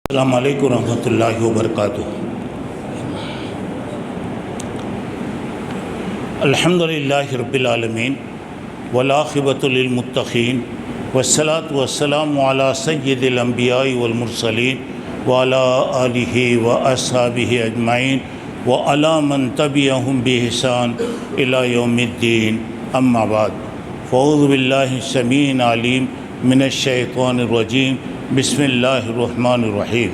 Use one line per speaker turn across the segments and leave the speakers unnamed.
السلام علیکم ورحمۃ اللہ وبرکاتہ۔ الحمد للہ رب العالمین والعاقبۃ للمتقین والصلاة والسلام علی سید الانبیاء والمرسلین وعلی آلہ واصحابہ اجمعین وعلی من تبعہم بإحسان الی یوم الدین، اما بعد، فاعوذ باللہ السمیع العلیم من الشیطان الرجیم، بسم اللہ الرحمن الرحیم۔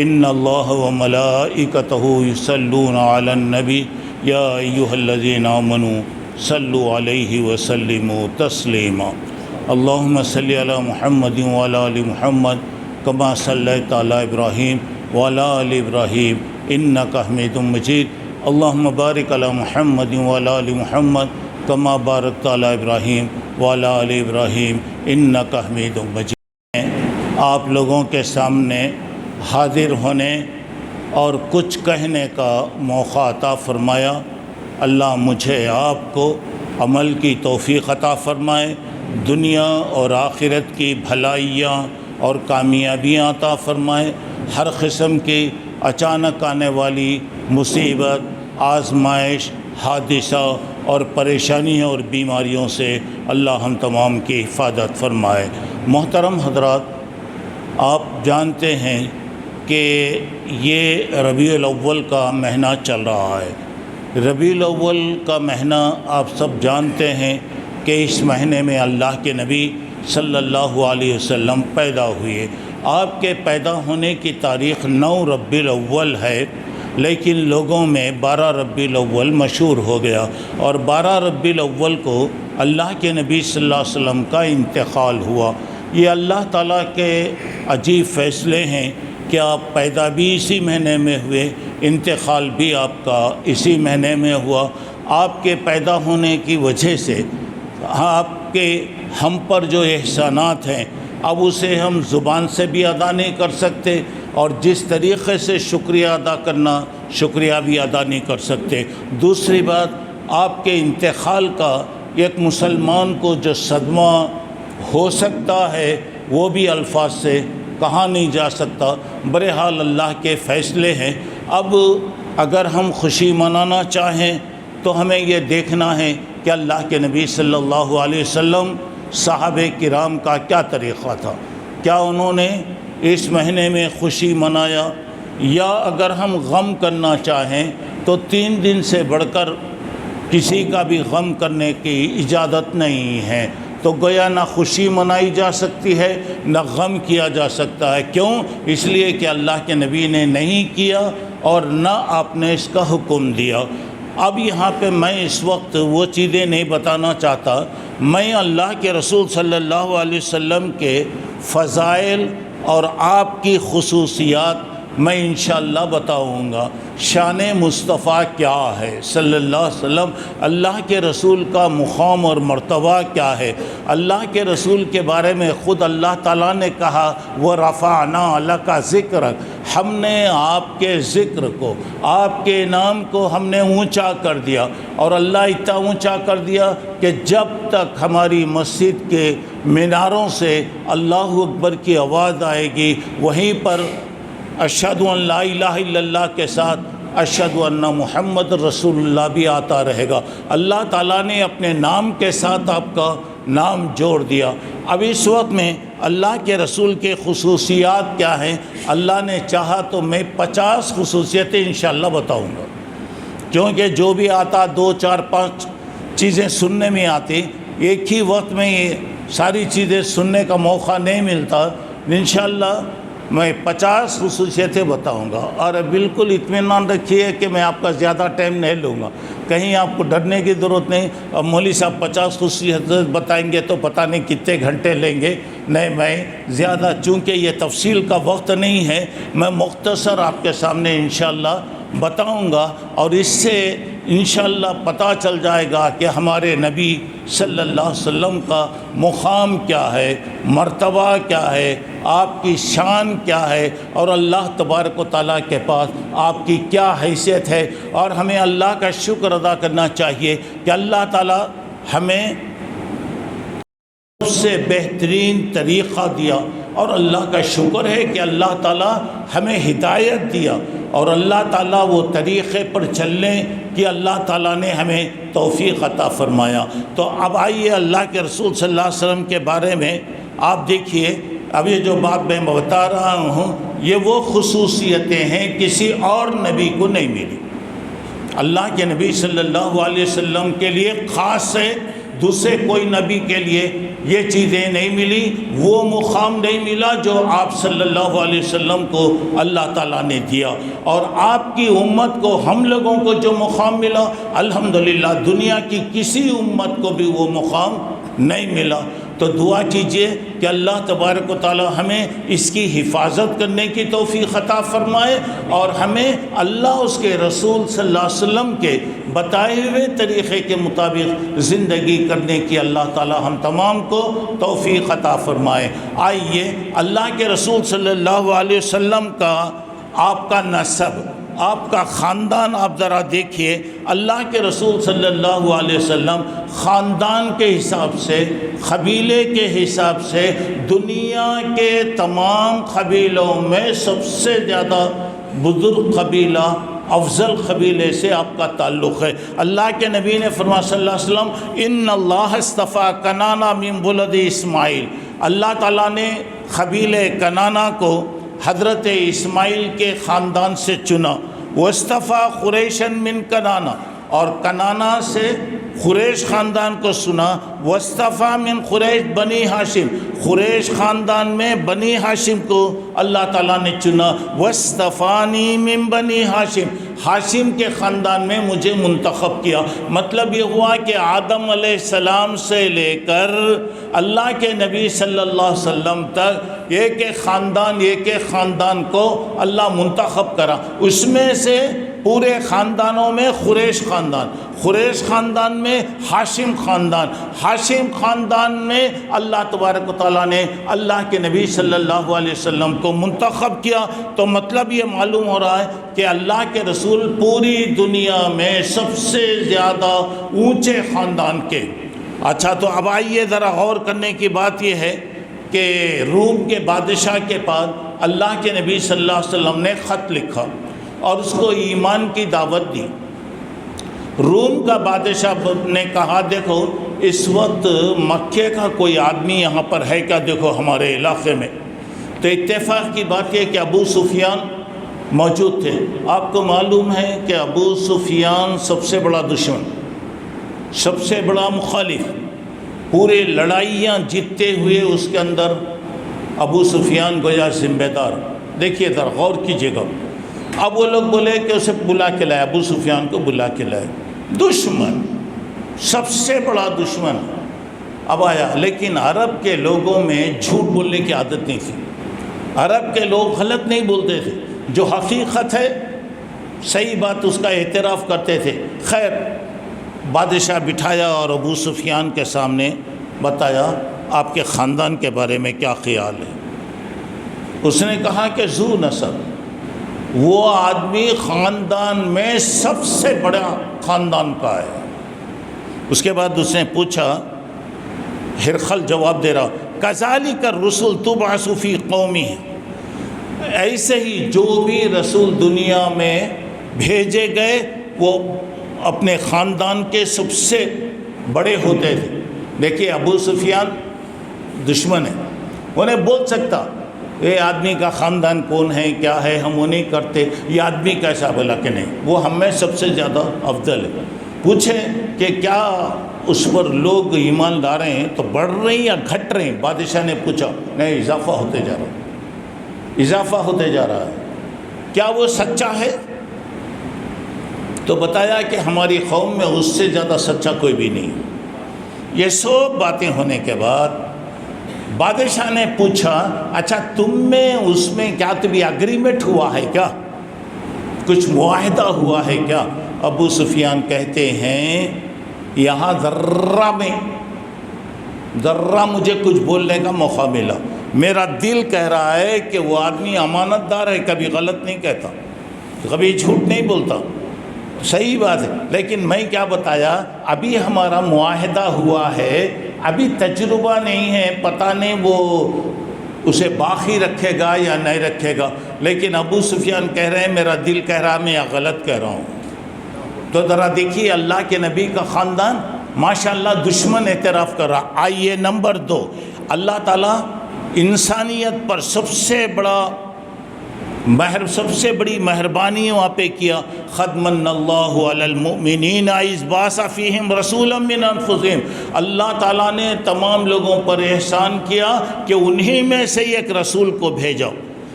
ان اللہ وملائکتہ یصلون علی النبی یا ایہا الذین آمنوا صلوا علیہ وسلموا تسلیما۔ اللہم صلی علی محمد وعلی آل محمد کما صلیت علی ابراہیم وعلی آل ابراہیم انک حمید مجید۔ اللہم بارک علی محمد وعلی آل محمد کما بارکت علی ابراہیم وعلی آل ابراہیم انک حمید مجید۔ آپ لوگوں کے سامنے حاضر ہونے اور کچھ کہنے کا موقع عطا فرمایا۔ اللہ مجھے آپ کو عمل کی توفیق عطا فرمائے، دنیا اور آخرت کی بھلائیاں اور کامیابیاں عطا فرمائے، ہر قسم کی اچانک آنے والی مصیبت، آزمائش، حادثہ اور پریشانیوں اور بیماریوں سے اللہ ہم تمام کی حفاظت فرمائے۔ محترم حضرات، آپ جانتے ہیں کہ یہ ربیع الاول کا مہینہ چل رہا ہے۔ ربیع الاول کا مہینہ آپ سب جانتے ہیں کہ اس مہینے میں اللہ کے نبی صلی اللہ علیہ وسلم پیدا ہوئے۔ آپ کے پیدا ہونے کی تاریخ 9 ربیع الاول ہے، لیکن لوگوں میں 12 ربیع الاول مشہور ہو گیا، اور 12 ربیع الاول کو اللہ کے نبی صلی اللہ علیہ وسلم کا انتقال ہوا۔ یہ اللہ تعالیٰ کے عجیب فیصلے ہیں کہ آپ پیدا بھی اسی مہینے میں ہوئے، انتقال بھی آپ کا اسی مہینے میں ہوا۔ آپ کے پیدا ہونے کی وجہ سے آپ کے ہم پر جو احسانات ہیں، اب اسے ہم زبان سے بھی ادا نہیں کر سکتے، اور جس طریقے سے شکریہ ادا کرنا، شکریہ بھی ادا نہیں کر سکتے۔ دوسری بات، آپ کے انتقال کا ایک مسلمان کو جو صدمہ ہو سکتا ہے وہ بھی الفاظ سے کہا نہیں جا سکتا۔ بہرحال اللہ کے فیصلے ہیں۔ اب اگر ہم خوشی منانا چاہیں تو ہمیں یہ دیکھنا ہے کہ اللہ کے نبی صلی اللہ علیہ وسلم، صحابہ کرام کا کیا طریقہ تھا، کیا انہوں نے اس مہینے میں خوشی منایا، یا اگر ہم غم کرنا چاہیں تو 3 دن سے بڑھ کر کسی کا بھی غم کرنے کی اجازت نہیں ہے۔ تو گویا نہ خوشی منائی جا سکتی ہے، نہ غم کیا جا سکتا ہے۔ کیوں؟ اس لیے کہ اللہ کے نبی نے نہیں کیا اور نہ آپ نے اس کا حکم دیا۔ اب یہاں پہ میں اس وقت وہ چیزیں نہیں بتانا چاہتا، میں اللہ کے رسول صلی اللہ علیہ وسلم کے فضائل اور آپ کی خصوصیات میں انشاءاللہ بتاؤں گا۔ شان مصطفیٰ کیا ہے صلی اللہ علیہ وسلم، اللہ کے رسول کا مقام اور مرتبہ کیا ہے۔ اللہ کے رسول کے بارے میں خود اللہ تعالیٰ نے کہا، وَرَفَعْنَا لَكَ ذِكْرَكَ، ہم نے آپ کے ذکر کو، آپ کے نام کو ہم نے اونچا کر دیا، اور اللہ اتنا اونچا کر دیا کہ جب تک ہماری مسجد کے میناروں سے اللہ اکبر کی آواز آئے گی، وہیں پر اشہد ان لا الہ الا اللہ کے ساتھ اشہد ان محمد رسول اللہ بھی آتا رہے گا۔ اللہ تعالیٰ نے اپنے نام کے ساتھ آپ کا نام جوڑ دیا۔ اب اس وقت میں اللہ کے رسول کے خصوصیات کیا ہیں، اللہ نے چاہا تو میں 50 خصوصیتیں انشاءاللہ بتاؤں گا، کیونکہ جو بھی آتا 2 4 5 چیزیں سننے میں آتی، ایک ہی وقت میں یہ ساری چیزیں سننے کا موقع نہیں ملتا۔ انشاءاللہ میں 50 خصوصیتیں بتاؤں گا، اور بالکل اطمینان رکھیے کہ میں آپ کا زیادہ ٹائم نہیں لوں گا، کہیں آپ کو ڈرنے کی ضرورت نہیں۔ اب مولوی صاحب 50 خصوصیتیں بتائیں گے تو پتہ نہیں کتنے گھنٹے لیں گے، نہیں، میں زیادہ، چونکہ یہ تفصیل کا وقت نہیں ہے، میں مختصر آپ کے سامنے انشاءاللہ بتاؤں گا، اور اس سے انشاءاللہ پتہ چل جائے گا کہ ہمارے نبی صلی اللہ علیہ وسلم کا مقام کیا ہے، مرتبہ کیا ہے، آپ کی شان کیا ہے، اور اللہ تبارک و تعالیٰ کے پاس آپ کی کیا حیثیت ہے۔ اور ہمیں اللہ کا شکر ادا کرنا چاہیے کہ اللہ تعالیٰ ہمیں سب سے بہترین طریقہ دیا اور اللہ کا شکر ہے کہ اللہ تعالیٰ ہمیں ہدایت دیا، اور اللہ تعالیٰ وہ طریقے پر چلنے کی اللہ تعالیٰ نے ہمیں توفیق عطا فرمایا۔ تو اب آئیے اللہ کے رسول صلی اللہ علیہ وسلم کے بارے میں آپ دیکھیے، اب یہ جو بات میں بتا رہا ہوں یہ وہ خصوصیتیں ہیں کسی اور نبی کو نہیں ملی۔ اللہ کے نبی صلی اللہ علیہ وسلم کے لیے خاص ہے، دوسرے کوئی نبی کے لیے یہ چیزیں نہیں ملی، وہ مقام نہیں ملا جو آپ صلی اللہ علیہ وسلم کو اللہ تعالیٰ نے دیا۔ اور آپ کی امت کو، ہم لوگوں کو جو مقام ملا، الحمدللہ دنیا کی کسی امت کو بھی وہ مقام نہیں ملا۔ تو دعا کیجئے کہ اللہ تبارک و تعالی ہمیں اس کی حفاظت کرنے کی توفیق عطا فرمائے، اور ہمیں اللہ اس کے رسول صلی اللہ علیہ وسلم کے بتائے ہوئے طریقے کے مطابق زندگی کرنے کی اللہ تعالی ہم تمام کو توفیق عطا فرمائے۔ آئیے اللہ کے رسول صلی اللہ علیہ وسلم کا، آپ کا نسب، آپ کا خاندان آپ ذرا دیکھیے۔ اللہ کے رسول صلی اللہ علیہ وسلم خاندان کے حساب سے، قبیلے کے حساب سے دنیا کے تمام قبیلوں میں سب سے زیادہ بزرگ قبیلہ، افضل قبیلے سے آپ کا تعلق ہے۔ اللہ کے نبی نے فرمایا صلی اللہ علیہ وسلم، ان اللہ اصطفیٰ کنانہ من ولد اسماعیل، اللہ تعالیٰ نے قبیلے کنانہ کو حضرت اسماعیل کے خاندان سے چنا، واصطفیٰ قریشن من کنانہ، اور کنانہ سے قریش خاندان کو سنا، واصطفیٰ من قریش بنی ہاشم، قریش خاندان میں بنی ہاشم کو اللہ تعالیٰ نے چنا، واصطفانی من بنی ہاشم، ہاشم کے خاندان میں مجھے منتخب کیا۔ مطلب یہ ہوا کہ آدم علیہ السلام سے لے کر اللہ کے نبی صلی اللہ علیہ وسلم تک ایک ایک خاندان کو اللہ منتخب کرا، اس میں سے پورے خاندانوں میں قریش خاندان میں ہاشم خاندان میں اللہ تبارک و تعالیٰ نے اللہ کے نبی صلی اللہ علیہ وسلم کو منتخب کیا۔ تو مطلب یہ معلوم ہو رہا ہے کہ اللہ کے رسول پوری دنیا میں سب سے زیادہ اونچے خاندان کے۔ اچھا، تو اب آئیے ذرا غور کرنے کی بات یہ ہے کہ روم کے بادشاہ کے پاس اللہ کے نبی صلی اللہ علیہ وسلم نے خط لکھا اور اس کو ایمان کی دعوت دی۔ روم کا بادشاہ نے کہا، دیکھو اس وقت مکے کا کوئی آدمی یہاں پر ہے کیا، دیکھو ہمارے علاقے میں۔ تو اتفاق کی بات یہ کہ ابو سفیان موجود تھے۔ آپ کو معلوم ہے کہ ابو سفیان سب سے بڑا دشمن، سب سے بڑا مخالف، پورے لڑائیاں جیتتے ہوئے اس کے اندر ابو سفیان گویا ذمہ دار۔ دیکھیے ذرا غور کیجیے گا۔ اب وہ لوگ بولے کہ اسے بلا کے لائے، ابو سفیان کو بلا کے لائے، دشمن، سب سے بڑا دشمن اب آیا۔ لیکن عرب کے لوگوں میں جھوٹ بولنے کی عادت نہیں تھی، عرب کے لوگ غلط نہیں بولتے تھے، جو حقیقت ہے صحیح بات اس کا اعتراف کرتے تھے۔ خیر، بادشاہ بٹھایا اور ابو سفیان کے سامنے بتایا آپ کے خاندان کے بارے میں کیا خیال ہے۔ اس نے کہا کہ ذو نسب، وہ آدمی خاندان میں سب سے بڑا خاندان کا ہے۔ اس کے بعد اس نے پوچھا، ہرقل جواب دے رہا، کذالک الرسل تبعث فی قومی، ایسے ہی جو بھی رسول دنیا میں بھیجے گئے وہ اپنے خاندان کے سب سے بڑے ہوتے تھے۔ دیکھیے ابو سفیان دشمن ہے، وہ نہیں بول سکتا یہ آدمی کا خاندان کون ہے، کیا ہے، ہم وہ نہیں کرتے، یہ آدمی کیسا، بولا کہ نہیں، وہ ہم میں سب سے زیادہ افضل ہے۔ پوچھے کہ کیا اس پر لوگ ایمان لا رہے ہیں تو بڑھ رہے ہیں یا گھٹ رہے ہیں؟ بادشاہ نے پوچھا، نہیں، اضافہ ہوتے جا رہا ہے۔ کیا وہ سچا ہے؟ تو بتایا کہ ہماری قوم میں اس سے زیادہ سچا کوئی بھی نہیں۔ یہ سب باتیں ہونے کے بعد بادشاہ نے پوچھا، اچھا تم میں اس میں کیا تمہیں اگریمنٹ ہوا ہے کیا، کچھ معاہدہ ہوا ہے کیا؟ ابو سفیان کہتے ہیں یہاں ذرہ مجھے کچھ بولنے کا موقع ملا، میرا دل کہہ رہا ہے کہ وہ آدمی امانت دار ہے، کبھی غلط نہیں کہتا، کبھی جھوٹ نہیں بولتا، صحیح بات ہے۔ لیکن میں کیا بتایا، ابھی ہمارا معاہدہ ہوا ہے، ابھی تجربہ نہیں ہے، پتہ نہیں وہ اسے باقی رکھے گا یا نہیں رکھے گا، لیکن ابو سفیان کہہ رہے ہیں میرا دل کہہ رہا میں غلط کہہ رہا ہوں۔ تو ذرا دیکھیے اللہ کے نبی کا خاندان ماشاءاللہ دشمن اعتراف کر رہا۔ آئیے نمبر 2، اللہ تعالیٰ انسانیت پر سب سے بڑی مہربانی وہاں پہ کیا، قد من اللہ علی المؤمنین اذ بعث فیہم رسولا من انفسہم، اللہ تعالیٰ نے تمام لوگوں پر احسان کیا کہ انہی میں سے ایک رسول کو بھیجا۔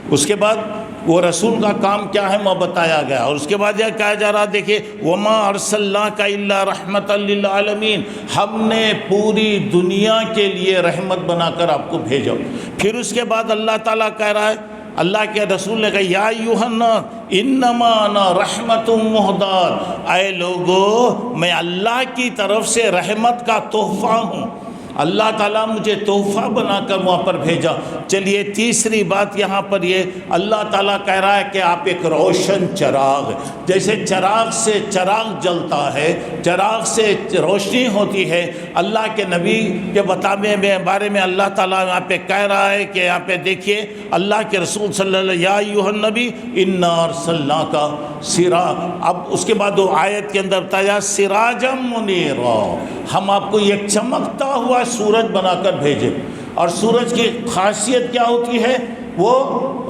اس کے بعد وہ رسول کا کام کیا ہے وہ بتایا گیا، اور اس کے بعد یہ کہا جا رہا دیکھیے وما ارسلناک الا رحمۃ للعالمین، ہم نے پوری دنیا کے لیے رحمت بنا کر آپ کو بھیجا۔ پھر اس کے بعد اللہ تعالیٰ کہہ رہا ہے، اللہ کے رسول نے کہا یا ایھا الناس انما انا رحمت مہداۃ، اے لوگو میں اللہ کی طرف سے رحمت کا تحفہ ہوں، اللہ تعالیٰ مجھے تحفہ بنا کر وہاں پر بھیجا۔ چلیے تیسری بات یہاں پر یہ اللہ تعالیٰ کہہ رہا ہے کہ آپ ایک روشن چراغ، جیسے چراغ سے چراغ جلتا ہے، چراغ سے روشنی ہوتی ہے، اللہ کے نبی کے بارے میں اللہ تعالیٰ یہاں پہ کہہ رہا ہے کہ یہاں پہ دیکھیے اللہ کے رسول صلی اللہ علیہ وسلم یا ایھا النبی انا ارسلناک سراج، اب اس کے بعد وہ آیت کے اندر بتایا سراجا منیرا، ہم آپ کو ایک چمکتا ہوا سورج بنا کر بھیجے۔ اور سورج کی خاصیت کیا ہوتی ہے؟ وہ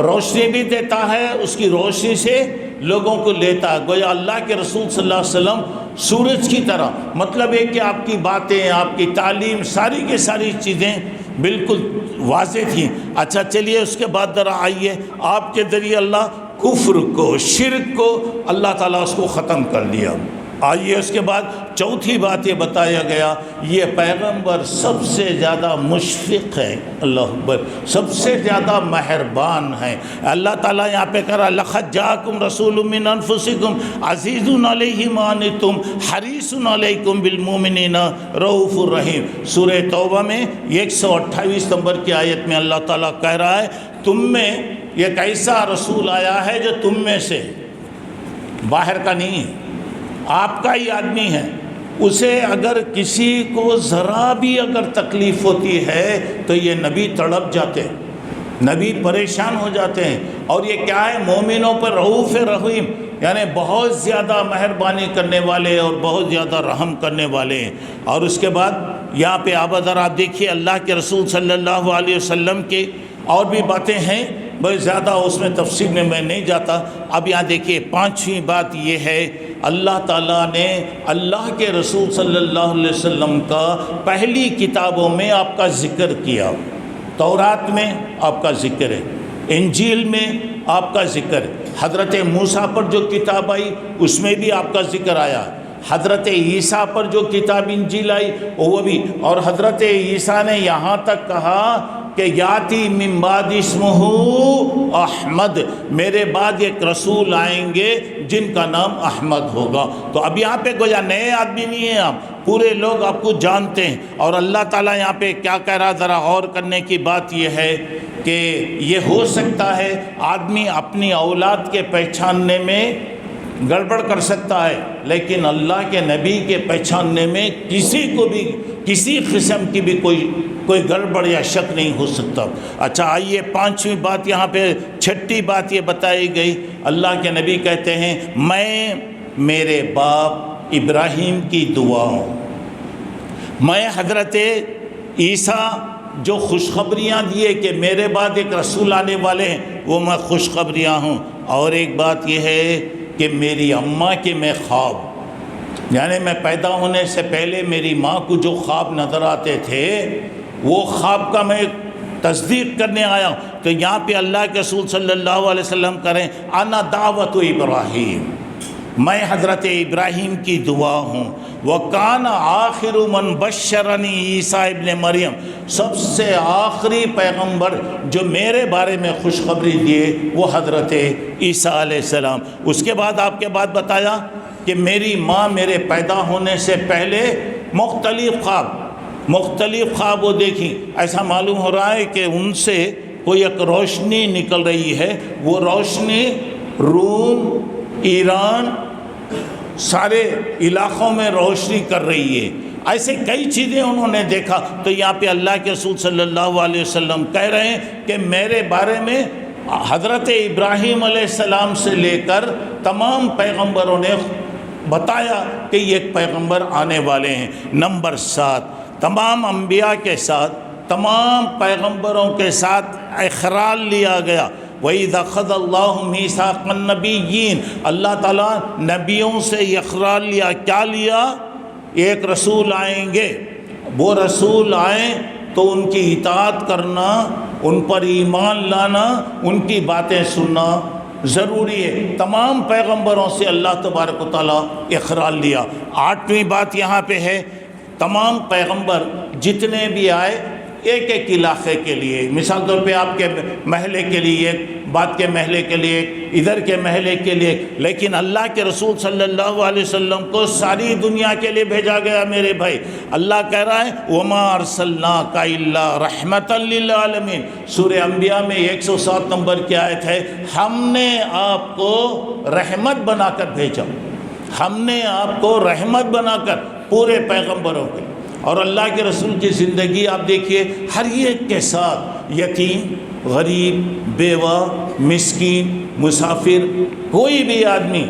روشنی بھی دیتا ہے، اس کی روشنی سے لوگوں کو لیتا ہے۔ گویا اللہ کے رسول صلی اللہ علیہ وسلم سورج کی طرح، مطلب ہے کہ آپ کی باتیں، آپ کی تعلیم، ساری کی ساری چیزیں بالکل واضح تھیں۔ اچھا چلیے اس کے بعد ذرا آئیے، آپ کے ذریعے اللہ کفر کو، شرک کو اللہ تعالیٰ اس کو ختم کر دیا۔ آئیے اس کے بعد چوتھی بات یہ بتایا گیا، یہ پیغمبر سب سے زیادہ مشفق ہے، اللہ اکبر، سب سے زیادہ مہربان ہے۔ اللہ تعالیٰ یہاں پہ کہہ رہا لقد جاءکم رسول من انفسکم عزیز علیہ ما عنتم حریص علیکم بالمؤمنین رؤوف الرحیم۔ سورہ توبہ میں 128 نمبر کی آیت میں اللہ تعالیٰ کہہ رہا ہے تم میں ایک ایسا رسول آیا ہے جو تم میں سے، باہر کا نہیں ہے، آپ کا ہی آدمی ہے، اسے اگر کسی کو ذرا بھی اگر تکلیف ہوتی ہے تو یہ نبی تڑپ جاتے ہیں، نبی پریشان ہو جاتے ہیں۔ اور یہ کیا ہے؟ مومنوں پر رؤوف رحیم، یعنی بہت زیادہ مہربانی کرنے والے اور بہت زیادہ رحم کرنے والے ہیں۔ اور اس کے بعد یہاں پہ آپ دیکھیے اللہ کے رسول صلی اللہ علیہ وسلم کے اور بھی باتیں ہیں، بہت زیادہ اس میں تفصیل میں نہیں جاتا۔ اب یہاں دیکھیے پانچویں بات یہ ہے، اللہ تعالیٰ نے اللہ کے رسول صلی اللہ علیہ وسلم کا پہلی کتابوں میں آپ کا ذکر کیا، تورات میں آپ کا ذکر ہے، انجیل میں آپ کا ذکر ہے، حضرت موسیٰ پر جو کتاب آئی اس میں بھی آپ کا ذکر آیا، حضرت عیسیٰ پر جو کتاب انجیل آئی وہ بھی، اور حضرت عیسیٰ نے یہاں تک کہا کہ یاتی من بعد اسمہ احمد، میرے بعد ایک رسول آئیں گے جن کا نام احمد ہوگا۔ تو اب یہاں پہ گویا نئے آدمی نہیں ہیں، آپ پورے لوگ آپ کو جانتے ہیں۔ اور اللہ تعالیٰ یہاں پہ کیا کہہ رہا، ذرا غور کرنے کی بات یہ ہے کہ یہ ہو سکتا ہے آدمی اپنی اولاد کے پہچاننے میں گڑبڑ کر سکتا ہے، لیکن اللہ کے نبی کے پہچاننے میں کسی کو بھی کسی قسم کی بھی کوئی گڑبڑ یا شک نہیں ہو سکتا۔ اچھا آئیے پانچویں بات یہاں پہ، چھٹی بات یہ بتائی گئی، اللہ کے نبی کہتے ہیں میں میرے باپ ابراہیم کی دعا ہوں، میں حضرت عیسیٰ جو خوشخبریاں دیے کہ میرے بعد ایک رسول آنے والے ہیں وہ میں خوشخبریاں ہوں۔ اور ایک بات یہ ہے کہ میری اماں کے میں خواب، یعنی میں پیدا ہونے سے پہلے میری ماں کو جو خواب نظر آتے تھے وہ خواب کا میں تصدیق کرنے آیا۔ تو یہاں پہ اللہ کے رسول صلی اللہ علیہ وسلم کریں انا دعوت ابراہیم، میں حضرت ابراہیم کی دعا ہوں۔ وَكَانَ آخِرُ مَنْ بَشَّرَنِي عیسیٰ ابن مریم، سب سے آخری پیغمبر جو میرے بارے میں خوشخبری دیے وہ حضرت عیسیٰ علیہ السلام۔ اس کے بعد آپ کے بعد بتایا کہ میری ماں میرے پیدا ہونے سے پہلے مختلف خواب وہ دیکھیں، ایسا معلوم ہو رہا ہے کہ ان سے کوئی ایک روشنی نکل رہی ہے، وہ روشنی روم، ایران، سارے علاقوں میں روشنی کر رہی ہے۔ ایسے کئی چیزیں انہوں نے دیکھا. تو یہاں پہ اللہ کے رسول صلی اللہ علیہ وسلم کہہ رہے ہیں کہ میرے بارے میں حضرت ابراہیم علیہ السلام سے لے کر تمام پیغمبروں نے بتایا کہ یہ ایک پیغمبر آنے والے ہیں. نمبر 7، تمام انبیاء کے ساتھ، تمام پیغمبروں کے ساتھ اقرار لیا گیا. وَإِذَا أَخَذَ اللَّهُ مِيثَاقَ النَّبِيِّينَ، اللہ تعالیٰ نبیوں سے اقرار لیا. کیا لیا؟ ایک رسول آئیں گے، وہ رسول آئیں تو ان کی اطاعت کرنا، ان پر ایمان لانا، ان کی باتیں سننا ضروری ہے. تمام پیغمبروں سے اللہ تبارک و تعالیٰ اقرار لیا. 8ویں بات یہاں پہ ہے، تمام پیغمبر جتنے بھی آئے ایک ایک علاقے کے لیے، مثال طور پہ آپ کے محلے کے لیے، بات کے محلے کے لیے، ادھر کے محلے کے لیے، لیکن اللہ کے رسول صلی اللہ علیہ وسلم کو ساری دنیا کے لیے بھیجا گیا. میرے بھائی اللہ کہہ رہا ہے وَمَا أَرْسَلْنَاكَ إِلَّا رَحْمَةً لِلْعَالَمِينَ. سورہ انبیاء میں 107 نمبر کی آیت ہے، ہم نے آپ کو رحمت بنا کر بھیجا. ہم نے آپ کو رحمت بنا کر پورے پیغمبروں کے. اور اللہ کے رسول کی زندگی آپ دیکھیے، ہر ایک کے ساتھ یتیم، غریب، بیوہ، مسکین، مسافر، کوئی بھی آدمی،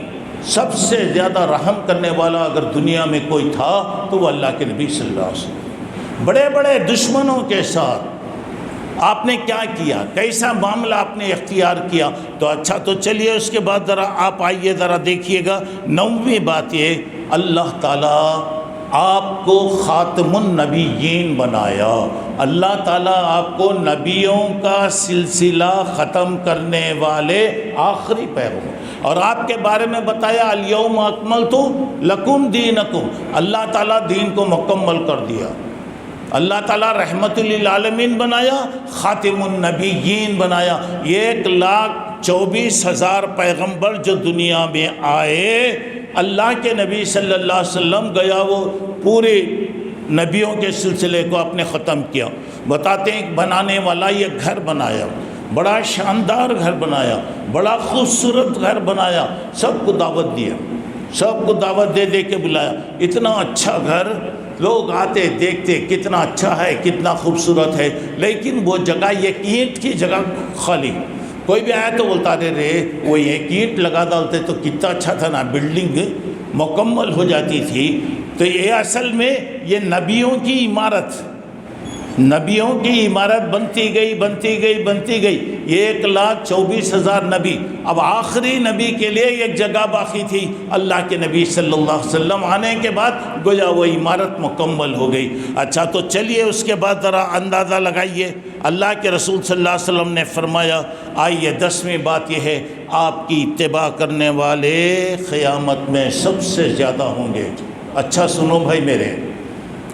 سب سے زیادہ رحم کرنے والا اگر دنیا میں کوئی تھا تو وہ اللہ کے نبی صلی اللہ علیہ وسلم. بڑے بڑے دشمنوں کے ساتھ آپ نے کیا کیا، کیسا معاملہ آپ نے اختیار کیا. تو اچھا تو چلیے اس کے بعد ذرا آپ آئیے، ذرا دیکھیے گا 9ویں بات یہ، اللہ تعالیٰ آپ کو خاتم النبیین بنایا. اللہ تعالیٰ آپ کو نبیوں کا سلسلہ ختم کرنے والے آخری پیغمبر، اور آپ کے بارے میں بتایا الیوم اکملت لکم دینکم. اللہ تعالیٰ دین کو مکمل کر دیا. اللہ تعالیٰ رحمت للعالمین بنایا، خاتم النبیین بنایا. 1,24,000 پیغمبر جو دنیا میں آئے، اللہ کے نبی صلی اللہ علیہ وسلم گیا وہ پورے نبیوں کے سلسلے کو آپ نے ختم کیا. بتاتے ہیں بنانے والا یہ گھر بنایا، بڑا شاندار گھر بنایا، بڑا خوبصورت گھر بنایا، سب کو دعوت دیا، سب کو دعوت دے دے کے بلایا. اتنا اچھا گھر، لوگ آتے دیکھتے کتنا اچھا ہے، کتنا خوبصورت ہے، لیکن وہ جگہ ایک اینٹ کی جگہ خالی. کوئی بھی آیا تو بولتا رہے وہ ایک اینٹ لگا ڈالتے تو کتنا اچھا تھا نا، بلڈنگ مکمل ہو جاتی تھی. تو یہ اصل میں یہ نبیوں کی عمارت، نبیوں کی عمارت بنتی گئی بنتی گئی بنتی گئی. 1,24,000 نبی. اب آخری نبی کے لیے ایک جگہ باقی تھی، اللہ کے نبی صلی اللہ علیہ وسلم آنے کے بعد گویا وہ عمارت مکمل ہو گئی. اچھا تو چلیے اس کے بعد ذرا اندازہ لگائیے. اللہ کے رسول صلی اللہ علیہ وسلم نے فرمایا، آئیے 10ویں بات یہ ہے، آپ کی اتباع کرنے والے قیامت میں سب سے زیادہ ہوں گے. اچھا سنو بھائی میرے،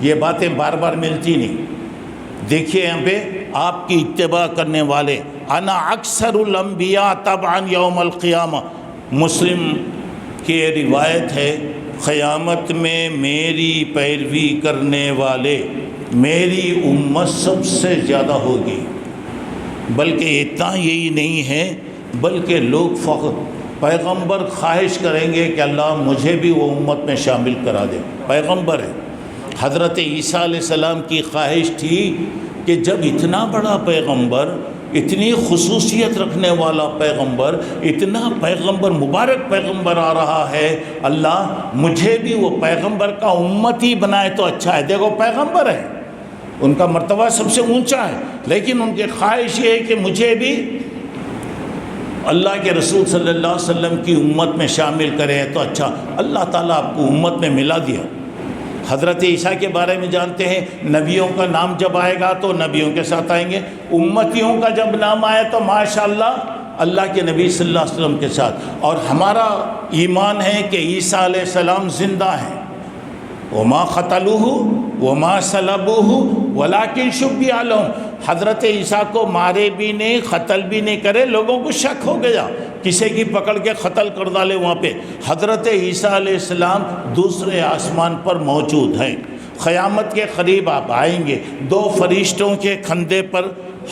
یہ باتیں بار بار ملتی نہیں. دیکھیے یہاں پہ آپ کی اتباع کرنے والے، انا اکثر الانبیاء تبعا یوم القیامہ. مسلم کی روایت ہے، قیامت میں میری پیروی کرنے والے، میری امت سب سے زیادہ ہوگی. بلکہ اتنا یہی نہیں ہے، بلکہ لوگ فخر پیغمبر خواہش کریں گے کہ اللہ مجھے بھی وہ امت میں شامل کرا دے. پیغمبر ہے. حضرت عیسیٰ علیہ السلام کی خواہش تھی کہ جب اتنا بڑا پیغمبر، اتنی خصوصیت رکھنے والا پیغمبر، اتنا پیغمبر، مبارک پیغمبر آ رہا ہے، اللہ مجھے بھی وہ پیغمبر کا امتی بنائے تو اچھا ہے. دیکھو پیغمبر ہے، ان کا مرتبہ سب سے اونچا ہے، لیکن ان کی خواہش یہ ہے کہ مجھے بھی اللہ کے رسول صلی اللہ علیہ وسلم کی امت میں شامل کرے تو اچھا. اللہ تعالیٰ آپ کو امت میں ملا دیا. حضرت عیسیٰ کے بارے میں جانتے ہیں، نبیوں کا نام جب آئے گا تو نبیوں کے ساتھ آئیں گے، امتیوں کا جب نام آئے تو ماشاءاللہ اللہ کے نبی صلی اللہ علیہ وسلم کے ساتھ. اور ہمارا ایمان ہے کہ عیسیٰ علیہ السلام زندہ ہیں. وما قتلوه وما صلبوه ولكن شبه لهم. حضرت عیسیٰ کو مارے بھی نہیں، قتل بھی نہیں کرے، لوگوں کو شک ہو گیا، کسی کی پکڑ کے قتل کر ڈالے وہاں پہ. حضرت عیسیٰ علیہ السلام دوسرے آسمان پر موجود ہیں. قیامت کے قریب آپ آئیں گے، 2 فرشتوں کے کندھے پر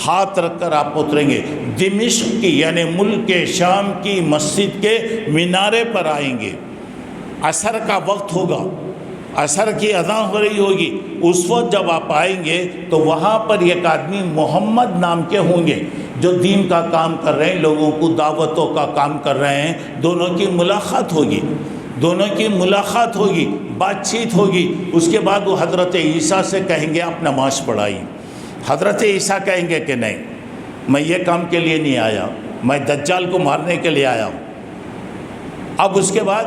ہاتھ رکھ کر آپ اتریں گے. دمشق کی یعنی ملک شام کی مسجد کے مینارے پر آئیں گے. عصر کا وقت ہوگا، عصر کی اذان ہو رہی ہوگی، اس وقت جب آپ آئیں گے تو وہاں پر ایک آدمی محمد نام کے ہوں گے جو دین کا کام کر رہے ہیں، لوگوں کو دعوتوں کا کام کر رہے ہیں، دونوں کی ملاقات ہوگی، دونوں کی ملاقات ہوگی، بات چیت ہوگی۔ اس کے بعد وہ حضرت عیسیٰ سے کہیں گے آپ نماز پڑھائی۔ حضرت عیسیٰ کہیں گے کہ نہیں، میں یہ کام کے لیے نہیں آیا، میں دجال کو مارنے کے لیے آیا ہوں۔ اب اس کے بعد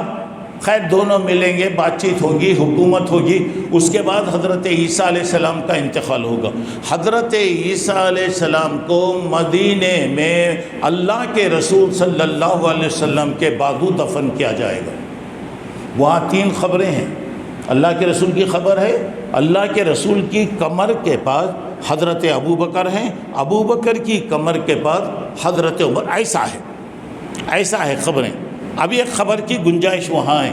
خیر دونوں ملیں گے، بات چیت ہوگی، حکومت ہوگی۔ اس کے بعد حضرت عیسیٰ علیہ السلام کا انتقال ہوگا۔ حضرت عیسیٰ علیہ السلام کو مدینے میں اللہ کے رسول صلی اللہ علیہ وسلم کے بازو دفن کیا جائے گا۔ وہاں 3 خبریں ہیں۔ اللہ کے رسول کی خبر ہے، اللہ کے رسول کی کمر کے پاس حضرت ابوبکر ہیں، ابوبکر کی کمر کے پاس حضرت عمر، ایسا ہے خبریں۔ اب ایک خبر کی گنجائش وہاں ہے،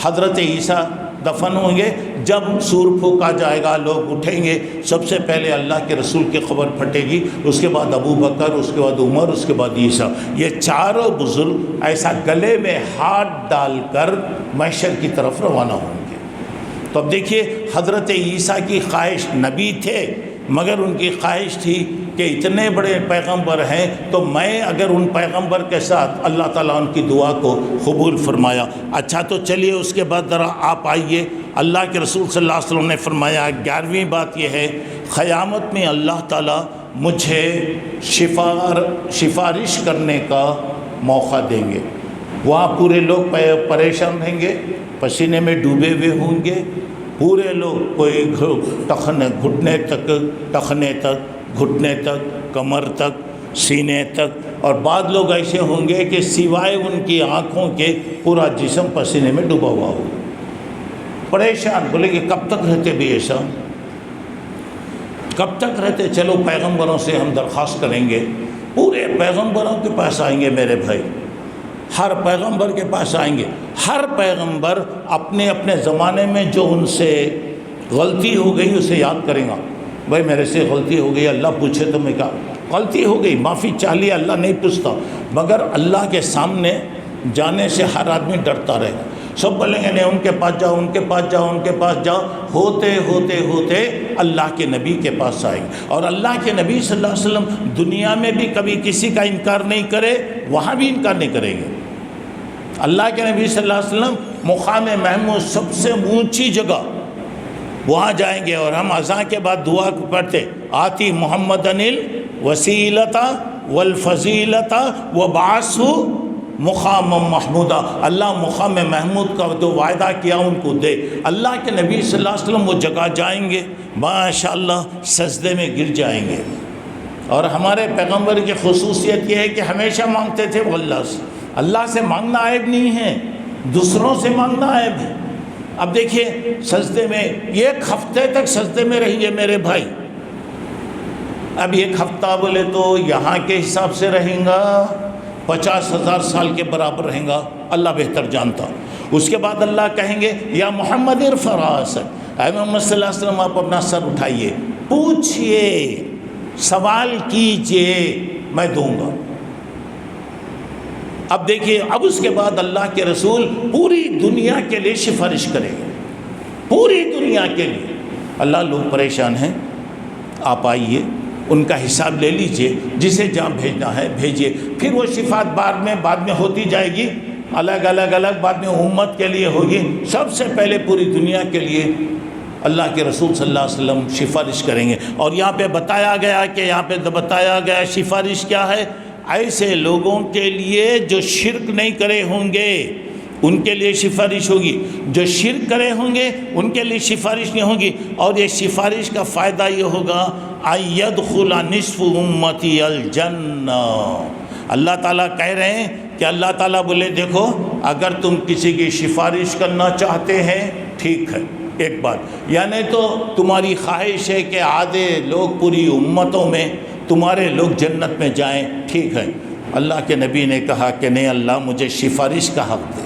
حضرت عیسیٰ دفن ہوں گے، جب سور پھونکا جائے گا لوگ اٹھیں گے، سب سے پہلے اللہ کے رسول کی خبر پھٹے گی، اس کے بعد ابوبکر، اس کے بعد عمر، اس کے بعد عیسیٰ۔ یہ چاروں بزرگ ایسا گلے میں ہاتھ ڈال کر محشر کی طرف روانہ ہوں گے۔ تو اب دیکھیے حضرت عیسیٰ کی خواہش، نبی تھے مگر ان کی خواہش تھی کہ اتنے بڑے پیغمبر ہیں تو میں اگر ان پیغمبر کے ساتھ، اللہ تعالیٰ ان کی دعا کو قبول فرمایا۔ اچھا تو چلیے اس کے بعد ذرا آپ آئیے، اللہ کے رسول صلی اللہ علیہ وسلم نے فرمایا 11ویں بات یہ ہے، قیامت میں اللہ تعالیٰ مجھے سفارش کرنے کا موقع دیں گے۔ وہاں پورے لوگ پریشان رہیں گے، پسینے میں ڈوبے ہوئے ہوں گے، پورے لوگ، کوئی گھٹنے تک، کمر تک، سینے تک، اور بعض لوگ ایسے ہوں گے کہ سوائے ان کی آنکھوں کے پورا جسم پسینے میں ڈوبا ہوا ہوگا، پریشان، بولے کہ کب تک رہتے بھی ایسا، کب تک رہتے؟ چلو پیغمبروں سے ہم درخواست کریں گے، پورے پیغمبروں کے پاس آئیں گے میرے بھائی، ہر پیغمبر کے پاس آئیں گے۔ ہر پیغمبر اپنے اپنے زمانے میں جو ان سے غلطی ہو گئی اسے یاد کریں گا، بھائی میرے سے غلطی ہو گئی، اللہ پوچھے تو میں کہا غلطی ہو گئی، معافی چاہ لیا، اللہ نہیں پوچھتا، مگر اللہ کے سامنے جانے سے ہر آدمی ڈرتا رہے گا۔ سب بولیں گے نہیں ان کے پاس جاؤ، ان کے پاس جاؤ، ان کے پاس جاؤ، ہوتے اللہ کے نبی کے پاس آئیں گے۔ اور اللہ کے نبی صلی اللہ علیہ وسلم دنیا میں بھی کبھی کسی کا انکار نہیں کرے، وہاں بھی انکار نہیں کریں گے۔ اللہ کے نبی صلی اللہ علیہ وسلم مقام محمود سب سے اونچی جگہ، وہاں جائیں گے اور ہم اذان کے بعد دعا پڑھتے، آتی محمدن الوسیلۃ والفضیلۃ وبعثہ مقام محمودہ، اللہ مقام محمود کا جو وعدہ کیا ان کو دے۔ اللہ کے نبی صلی اللہ علیہ وسلم وہ جگہ جائیں گے، ماشاءاللہ سجدے میں گر جائیں گے۔ اور ہمارے پیغمبر کی خصوصیت یہ ہے کہ ہمیشہ مانگتے تھے وہ اللہ سے مانگنا عیب نہیں ہے، دوسروں سے مانگنا عیب ہے۔ اب دیکھیے سجدے میں 1 ہفتے تک سجدے میں رہیں گے میرے بھائی۔ اب 1 ہفتہ بولے تو یہاں کے حساب سے رہیں گا 50,000 سال کے برابر رہیں گا، اللہ بہتر جانتا۔ اس کے بعد اللہ کہیں گے یا محمد ارفع راسک، اے محمد صلی اللہ علیہ وسلم آپ اپنا سر اٹھائیے، پوچھئے، سوال کیجئے، میں دوں گا۔ اب دیکھیے اب اس کے بعد اللہ کے رسول پوری دنیا کے لیے سفارش کریں گے، پوری دنیا کے لیے۔ اللہ لوگ پریشان ہیں، آپ آئیے، ان کا حساب لے لیجئے، جسے جہاں بھیجنا ہے بھیجیے۔ پھر وہ شفاعت بعد میں ہوتی جائے گی، الگ بعد میں امت کے لیے ہوگی۔ سب سے پہلے پوری دنیا کے لیے اللہ کے رسول صلی اللہ علیہ وسلم سفارش کریں گے۔ اور یہاں پہ بتایا گیا سفارش کیا ہے؟ ایسے لوگوں کے لیے جو شرک نہیں کرے ہوں گے ان کے لیے سفارش ہوگی، جو شرک کرے ہوں گے ان کے لیے سفارش نہیں ہوگی۔ اور یہ سفارش کا فائدہ یہ ہوگا اَيَدْخُلَ نِصْفُ أُمَّتِي الْجَنَّةَ۔ اللہ تعالیٰ کہہ رہے ہیں کہ اللہ تعالیٰ بولے دیکھو اگر تم کسی کی سفارش کرنا چاہتے ہیں ٹھیک ہے، ایک بات، یعنی تو تمہاری خواہش ہے کہ آدھے لوگ پوری امتوں میں تمہارے لوگ جنت میں جائیں، ٹھیک ہے۔ اللہ کے نبی نے کہا کہ نہیں اللہ مجھے سفارش کا حق دے،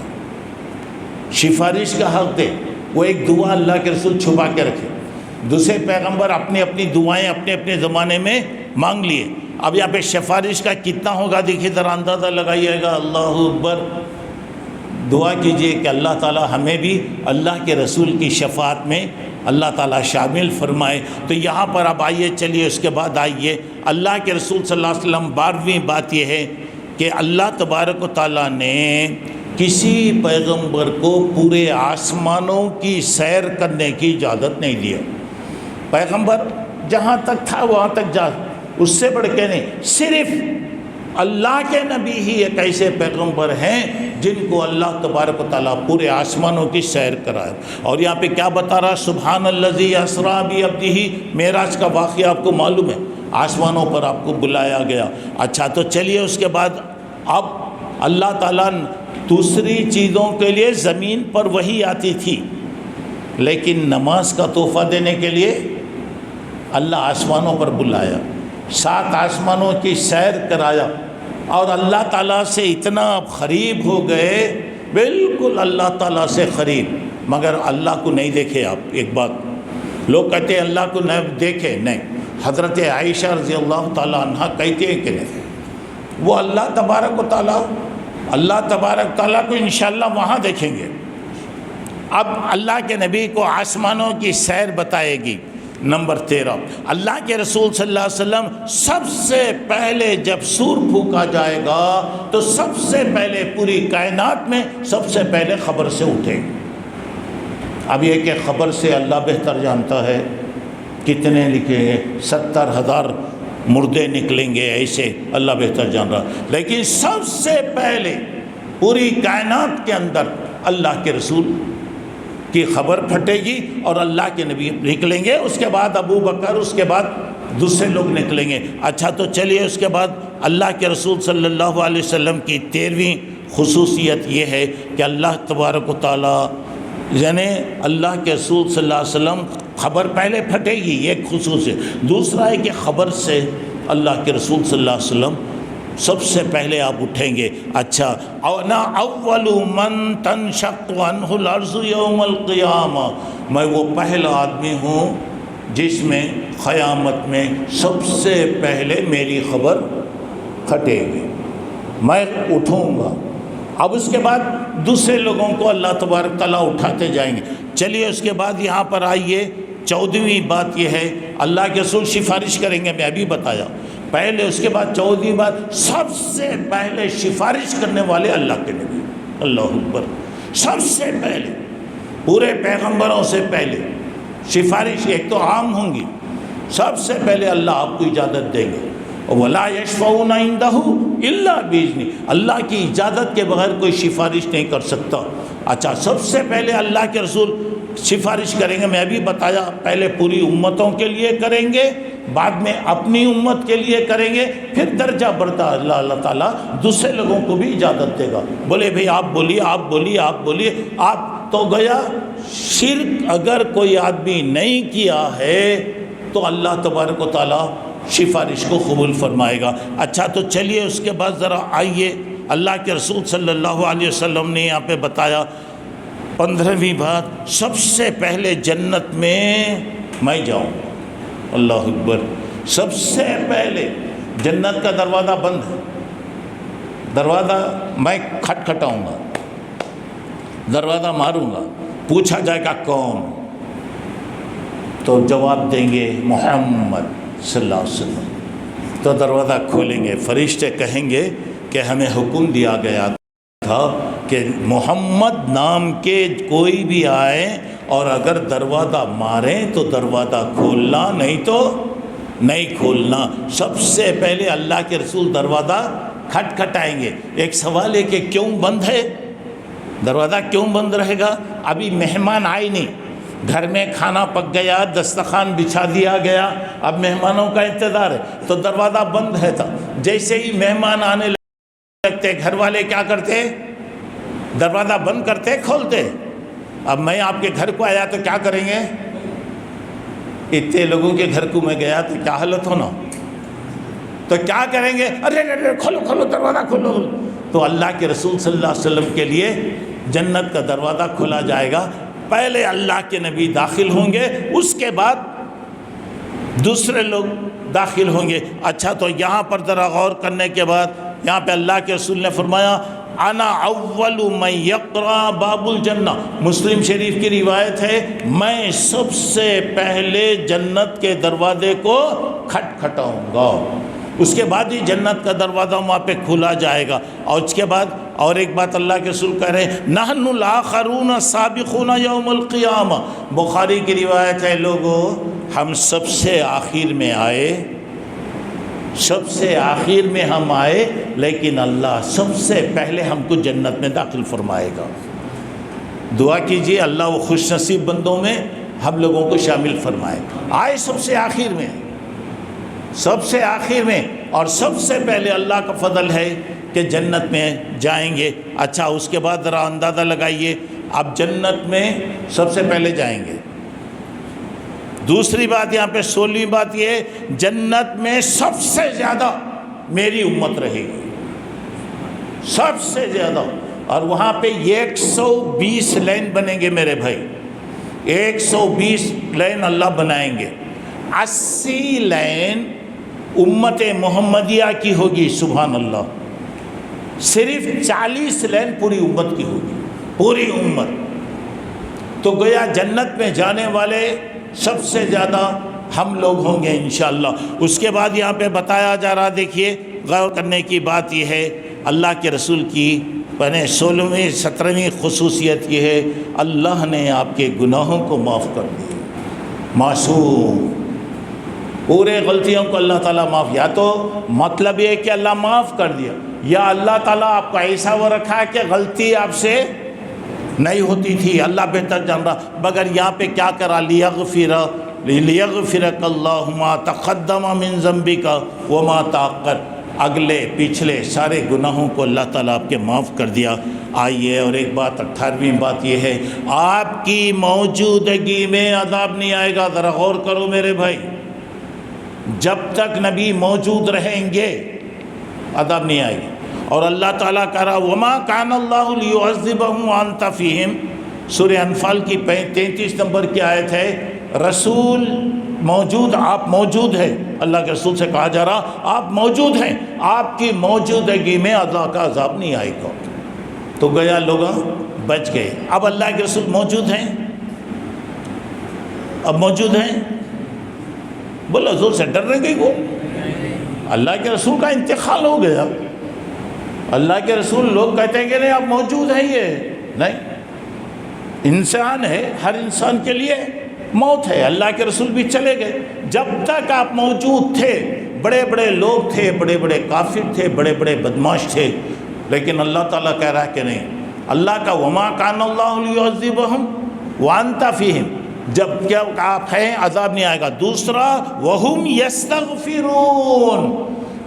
سفارش کا حق دے۔ وہ ایک دعا اللہ کے رسول چھپا کے رکھے، دوسرے پیغمبر اپنی اپنی دعائیں اپنے اپنے زمانے میں مانگ لیے۔ اب یہاں پہ سفارش کا کتنا ہوگا دیکھیے ذرا اندازہ لگائیے گا، اللہ اکبر، دعا کیجئے کہ اللہ تعالی ہمیں بھی اللہ کے رسول کی شفاعت میں اللہ تعالیٰ شامل فرمائے۔ تو یہاں پر اب آئیے، چلیے اس کے بعد آئیے، اللہ کے رسول صلی اللہ علیہ وسلم 12ویں بات یہ ہے کہ اللہ تبارک و تعالیٰ نے کسی پیغمبر کو پورے آسمانوں کی سیر کرنے کی اجازت نہیں دی۔ پیغمبر جہاں تک تھا وہاں تک جا، اس سے بڑھ کے نہیں، صرف اللہ کے نبی ہی ایک ایسے پیغمبر ہیں جن کو اللہ تبارک و تعالیٰ پورے آسمانوں کی سیر کرائے۔ اور یہاں پہ کیا بتا رہا؟ سبحان الذی اسریٰ بعبدہ، معراج کا واقعہ آپ کو معلوم ہے، آسمانوں پر آپ کو بلایا گیا۔ اچھا تو چلیے اس کے بعد اب اللہ تعالیٰ دوسری چیزوں کے لیے زمین پر وحی آتی تھی، لیکن نماز کا تحفہ دینے کے لیے اللہ آسمانوں پر بلایا، 7 آسمانوں کی سیر کرایا، اور اللہ تعالیٰ سے اتنا قریب ہو گئے، بالکل اللہ تعالیٰ سے قریب، مگر اللہ کو نہیں دیکھے۔ آپ ایک بات، لوگ کہتے ہیں اللہ کو نہیں دیکھے، نہیں، حضرت عائشہ رضی اللہ تعالیٰ عنہ کہتے ہیں کہ نہیں، وہ اللہ تبارک و تعالیٰ کو انشاءاللہ وہاں دیکھیں گے۔ اب اللہ کے نبی کو آسمانوں کی سیر بتائے گی۔ نمبر 13، اللہ کے رسول صلی اللہ علیہ وسلم سب سے پہلے جب سور پھونکا جائے گا تو سب سے پہلے پوری کائنات میں سب سے پہلے خبر سے اٹھیں۔ اب یہ کہ خبر سے اللہ بہتر جانتا ہے کتنے لکھیں گے، 70,000 مردے نکلیں گے، ایسے اللہ بہتر جان رہا، لیکن سب سے پہلے پوری کائنات کے اندر اللہ کے رسول کی خبر پھٹے گی اور اللہ کے نبی نکلیں گے، اس کے بعد ابو بکر، اس کے بعد دوسرے لوگ نکلیں گے۔ اچھا تو چلیے اس کے بعد اللہ کے رسول صلی اللہ علیہ وسلم کی 13ویں خصوصیت یہ ہے کہ اللہ تبارک و تعالیٰ، یعنی اللہ کے رسول صلی اللہ علیہ وسلم خبر پہلے پھٹے گی، یہ ایک خصوصیت۔ دوسرا ہے کہ خبر سے اللہ کے رسول صلی اللہ علیہ وسلم سب سے پہلے آپ اٹھیں گے۔ اچھا، انا اول من تنشق عنہ الارض یوم القیامہ، میں وہ پہلا آدمی ہوں جس میں قیامت میں سب سے پہلے میری خبر پھٹے گی، میں اٹھوں گا۔ اب اس کے بعد دوسرے لوگوں کو اللہ تبارک تعالیٰ اٹھاتے جائیں گے۔ چلیے اس کے بعد یہاں پر آئیے، 14ویں بات یہ ہے اللہ کے رسول سفارش کریں گے، میں ابھی بتایا پہلے۔ اس کے بعد 14ویں بات، سب سے پہلے سفارش کرنے والے اللہ کے نبی، اللہ اکبر، سب سے پہلے پورے پیغمبروں سے پہلے سفارش ایک تو عام ہوں گی، سب سے پہلے اللہ آپ کو اجازت دیں گے۔ وَلَا يَشْفَعُونَ عِنْدَهُ إِلَّا بِإِذْنِهِ، اللہ کی اجازت کے بغیر کوئی سفارش نہیں کر سکتا۔ اچھا، سب سے پہلے اللہ کے رسول سفارش کریں گے، میں ابھی بتایا، پہلے پوری امتوں کے لیے کریں گے، بعد میں اپنی امت کے لیے کریں گے، پھر درجہ بڑھتا اللہ تعالیٰ دوسرے لوگوں کو بھی اجازت دے گا۔ بولے بھئی آپ بولیے، آپ بولیے، آپ بولیے، آپ تو گیا۔ شرک اگر کوئی آدمی نہیں کیا ہے تو اللہ تبارک و تعالیٰ سفارش کو قبول فرمائے گا۔ اچھا تو چلیے اس کے بعد ذرا آئیے، اللہ کے رسول صلی اللہ علیہ وسلم نے یہاں پہ بتایا 15ویں بات، سب سے پہلے جنت میں جاؤں گا، اللہ اکبر، سب سے پہلے جنت کا دروازہ بند ہے، دروازہ میں کھٹکھٹاؤں گا، دروازہ ماروں گا، پوچھا جائے گا کون، تو جواب دیں گے محمد صلی اللہ علیہ وسلم، تو دروازہ کھولیں گے، فرشتے کہیں گے کہ ہمیں حکم دیا گیا تھا کہ محمد نام کے کوئی بھی آئے اور اگر دروازہ ماریں تو دروازہ کھولنا، نہیں تو نہیں کھولنا۔ سب سے پہلے اللہ کے رسول دروازہ کھٹکھٹائیں گے۔ ایک سوال ہے کہ کیوں بند ہے دروازہ، کیوں بند رہے گا؟ ابھی مہمان آئے نہیں، گھر میں کھانا پک گیا، دسترخوان بچھا دیا گیا، اب مہمانوں کا انتظار ہے، تو دروازہ بند ہے تھا۔ جیسے ہی مہمان آنے لگتے، گھر والے کیا کرتے؟ دروازہ بند کرتے، کھولتے۔ اب میں آپ کے گھر کو آیا تو کیا کریں گے؟ اتنے لوگوں کے گھر کو میں گیا تو کیا حالت ہونا، تو کیا کریں گے؟ ارے کھولو کھولو دروازہ کھولو۔ تو اللہ کے رسول صلی اللہ علیہ وسلم کے لیے جنت کا دروازہ کھولا جائے گا، پہلے اللہ کے نبی داخل ہوں گے، اس کے بعد دوسرے لوگ داخل ہوں گے۔ اچھا تو یہاں پر ذرا غور کرنے کے بعد یہاں پہ اللہ کے رسول نے فرمایا انا اول من یقرا باب الجنہ، مسلم شریف کی روایت ہے، میں سب سے پہلے جنت کے دروازے کو کھٹکھٹاؤں گا، اس کے بعد ہی جنت کا دروازہ وہاں پہ کھلا جائے گا۔ اور اس کے بعد اور ایک بات اللہ کے رسول کہہ رہے ہیں، نحن الاخرون السابقون یوم القیامہ، بخاری کی روایت ہے، لوگوں ہم سب سے آخر میں آئے، سب سے آخر میں ہم آئے، لیکن اللہ سب سے پہلے ہم کو جنت میں داخل فرمائے گا۔ دعا کیجئے اللہ وہ خوش نصیب بندوں میں ہم لوگوں کو شامل فرمائے۔ آئے سب سے آخر میں، سب سے آخر میں، اور سب سے پہلے اللہ کا فضل ہے کہ جنت میں جائیں گے۔ اچھا اس کے بعد ذرا اندازہ لگائیے، اب جنت میں سب سے پہلے جائیں گے۔ دوسری بات یہاں پہ 16ویں بات یہ ہے، جنت میں سب سے زیادہ میری امت رہے گی، سب سے زیادہ، اور وہاں پہ 120 لین بنیں گے میرے بھائی، 120 لین اللہ بنائیں گے۔ 80 لین امت محمدیہ کی ہوگی، سبحان اللہ، صرف 40 لین پوری امت کی ہوگی، پوری امت۔ تو گویا جنت میں جانے والے سب سے زیادہ ہم لوگ ہوں گے انشاءاللہ۔ اس کے بعد یہاں پہ بتایا جا رہا، دیکھیے غور کرنے کی بات یہ ہے، اللہ کے رسول کی 16ویں 17ویں خصوصیت یہ ہے، اللہ نے آپ کے گناہوں کو معاف کر دیا، معصوم، پورے غلطیوں کو اللہ تعالیٰ معاف، یا تو مطلب یہ کہ اللہ معاف کر دیا، یا اللہ تعالیٰ آپ کو ایسا وہ رکھا ہے کہ غلطی آپ سے نہیں ہوتی تھی، اللہ بہتر جان رہا، مگر یہاں پہ کیا کرا، لیغفرک اللہ ما تقدم من ذنبک وما تاخر، اگلے پچھلے سارے گناہوں کو اللہ تعالیٰ آپ کے معاف کر دیا۔ آئیے اور ایک بات 18ویں بات یہ ہے، آپ کی موجودگی میں عذاب نہیں آئے گا۔ ذرا غور کرو میرے بھائی، جب تک نبی موجود رہیں گے عذاب نہیں آئے گی۔ اور اللہ تعالیٰ کہہ رہا وما کان اللہ لیعذبہم وانت فیہم، سورہ انفال کی 33 نمبر کی آیت ہے، رسول موجود، آپ موجود ہیں، اللہ کے رسول سے کہا جا رہا آپ موجود ہیں، آپ کی موجودگی میں اللہ کا عذاب نہیں آئے گا۔ تو گیا لوگ بچ گئے۔ اب اللہ کے رسول موجود ہیں، اب موجود ہیں، بولو زور سے، ڈر رہے گئی وہ، اللہ کے رسول کا انتقال ہو گیا، اللہ کے رسول، لوگ کہتے ہیں کہ نہیں اب موجود ہے، یہ نہیں، انسان ہے، ہر انسان کے لیے موت ہے، اللہ کے رسول بھی چلے گئے۔ جب تک آپ موجود تھے، بڑے بڑے لوگ تھے، بڑے بڑے کافر تھے، بڑے بڑے بدماش تھے، لیکن اللہ تعالیٰ کہہ رہا ہے کہ نہیں، اللہ کا وما کان اللہ لیعذبہم وانت فیہم، جب کیا آپ ہیں عذاب نہیں آئے گا۔ دوسرا وہم یستغفرون،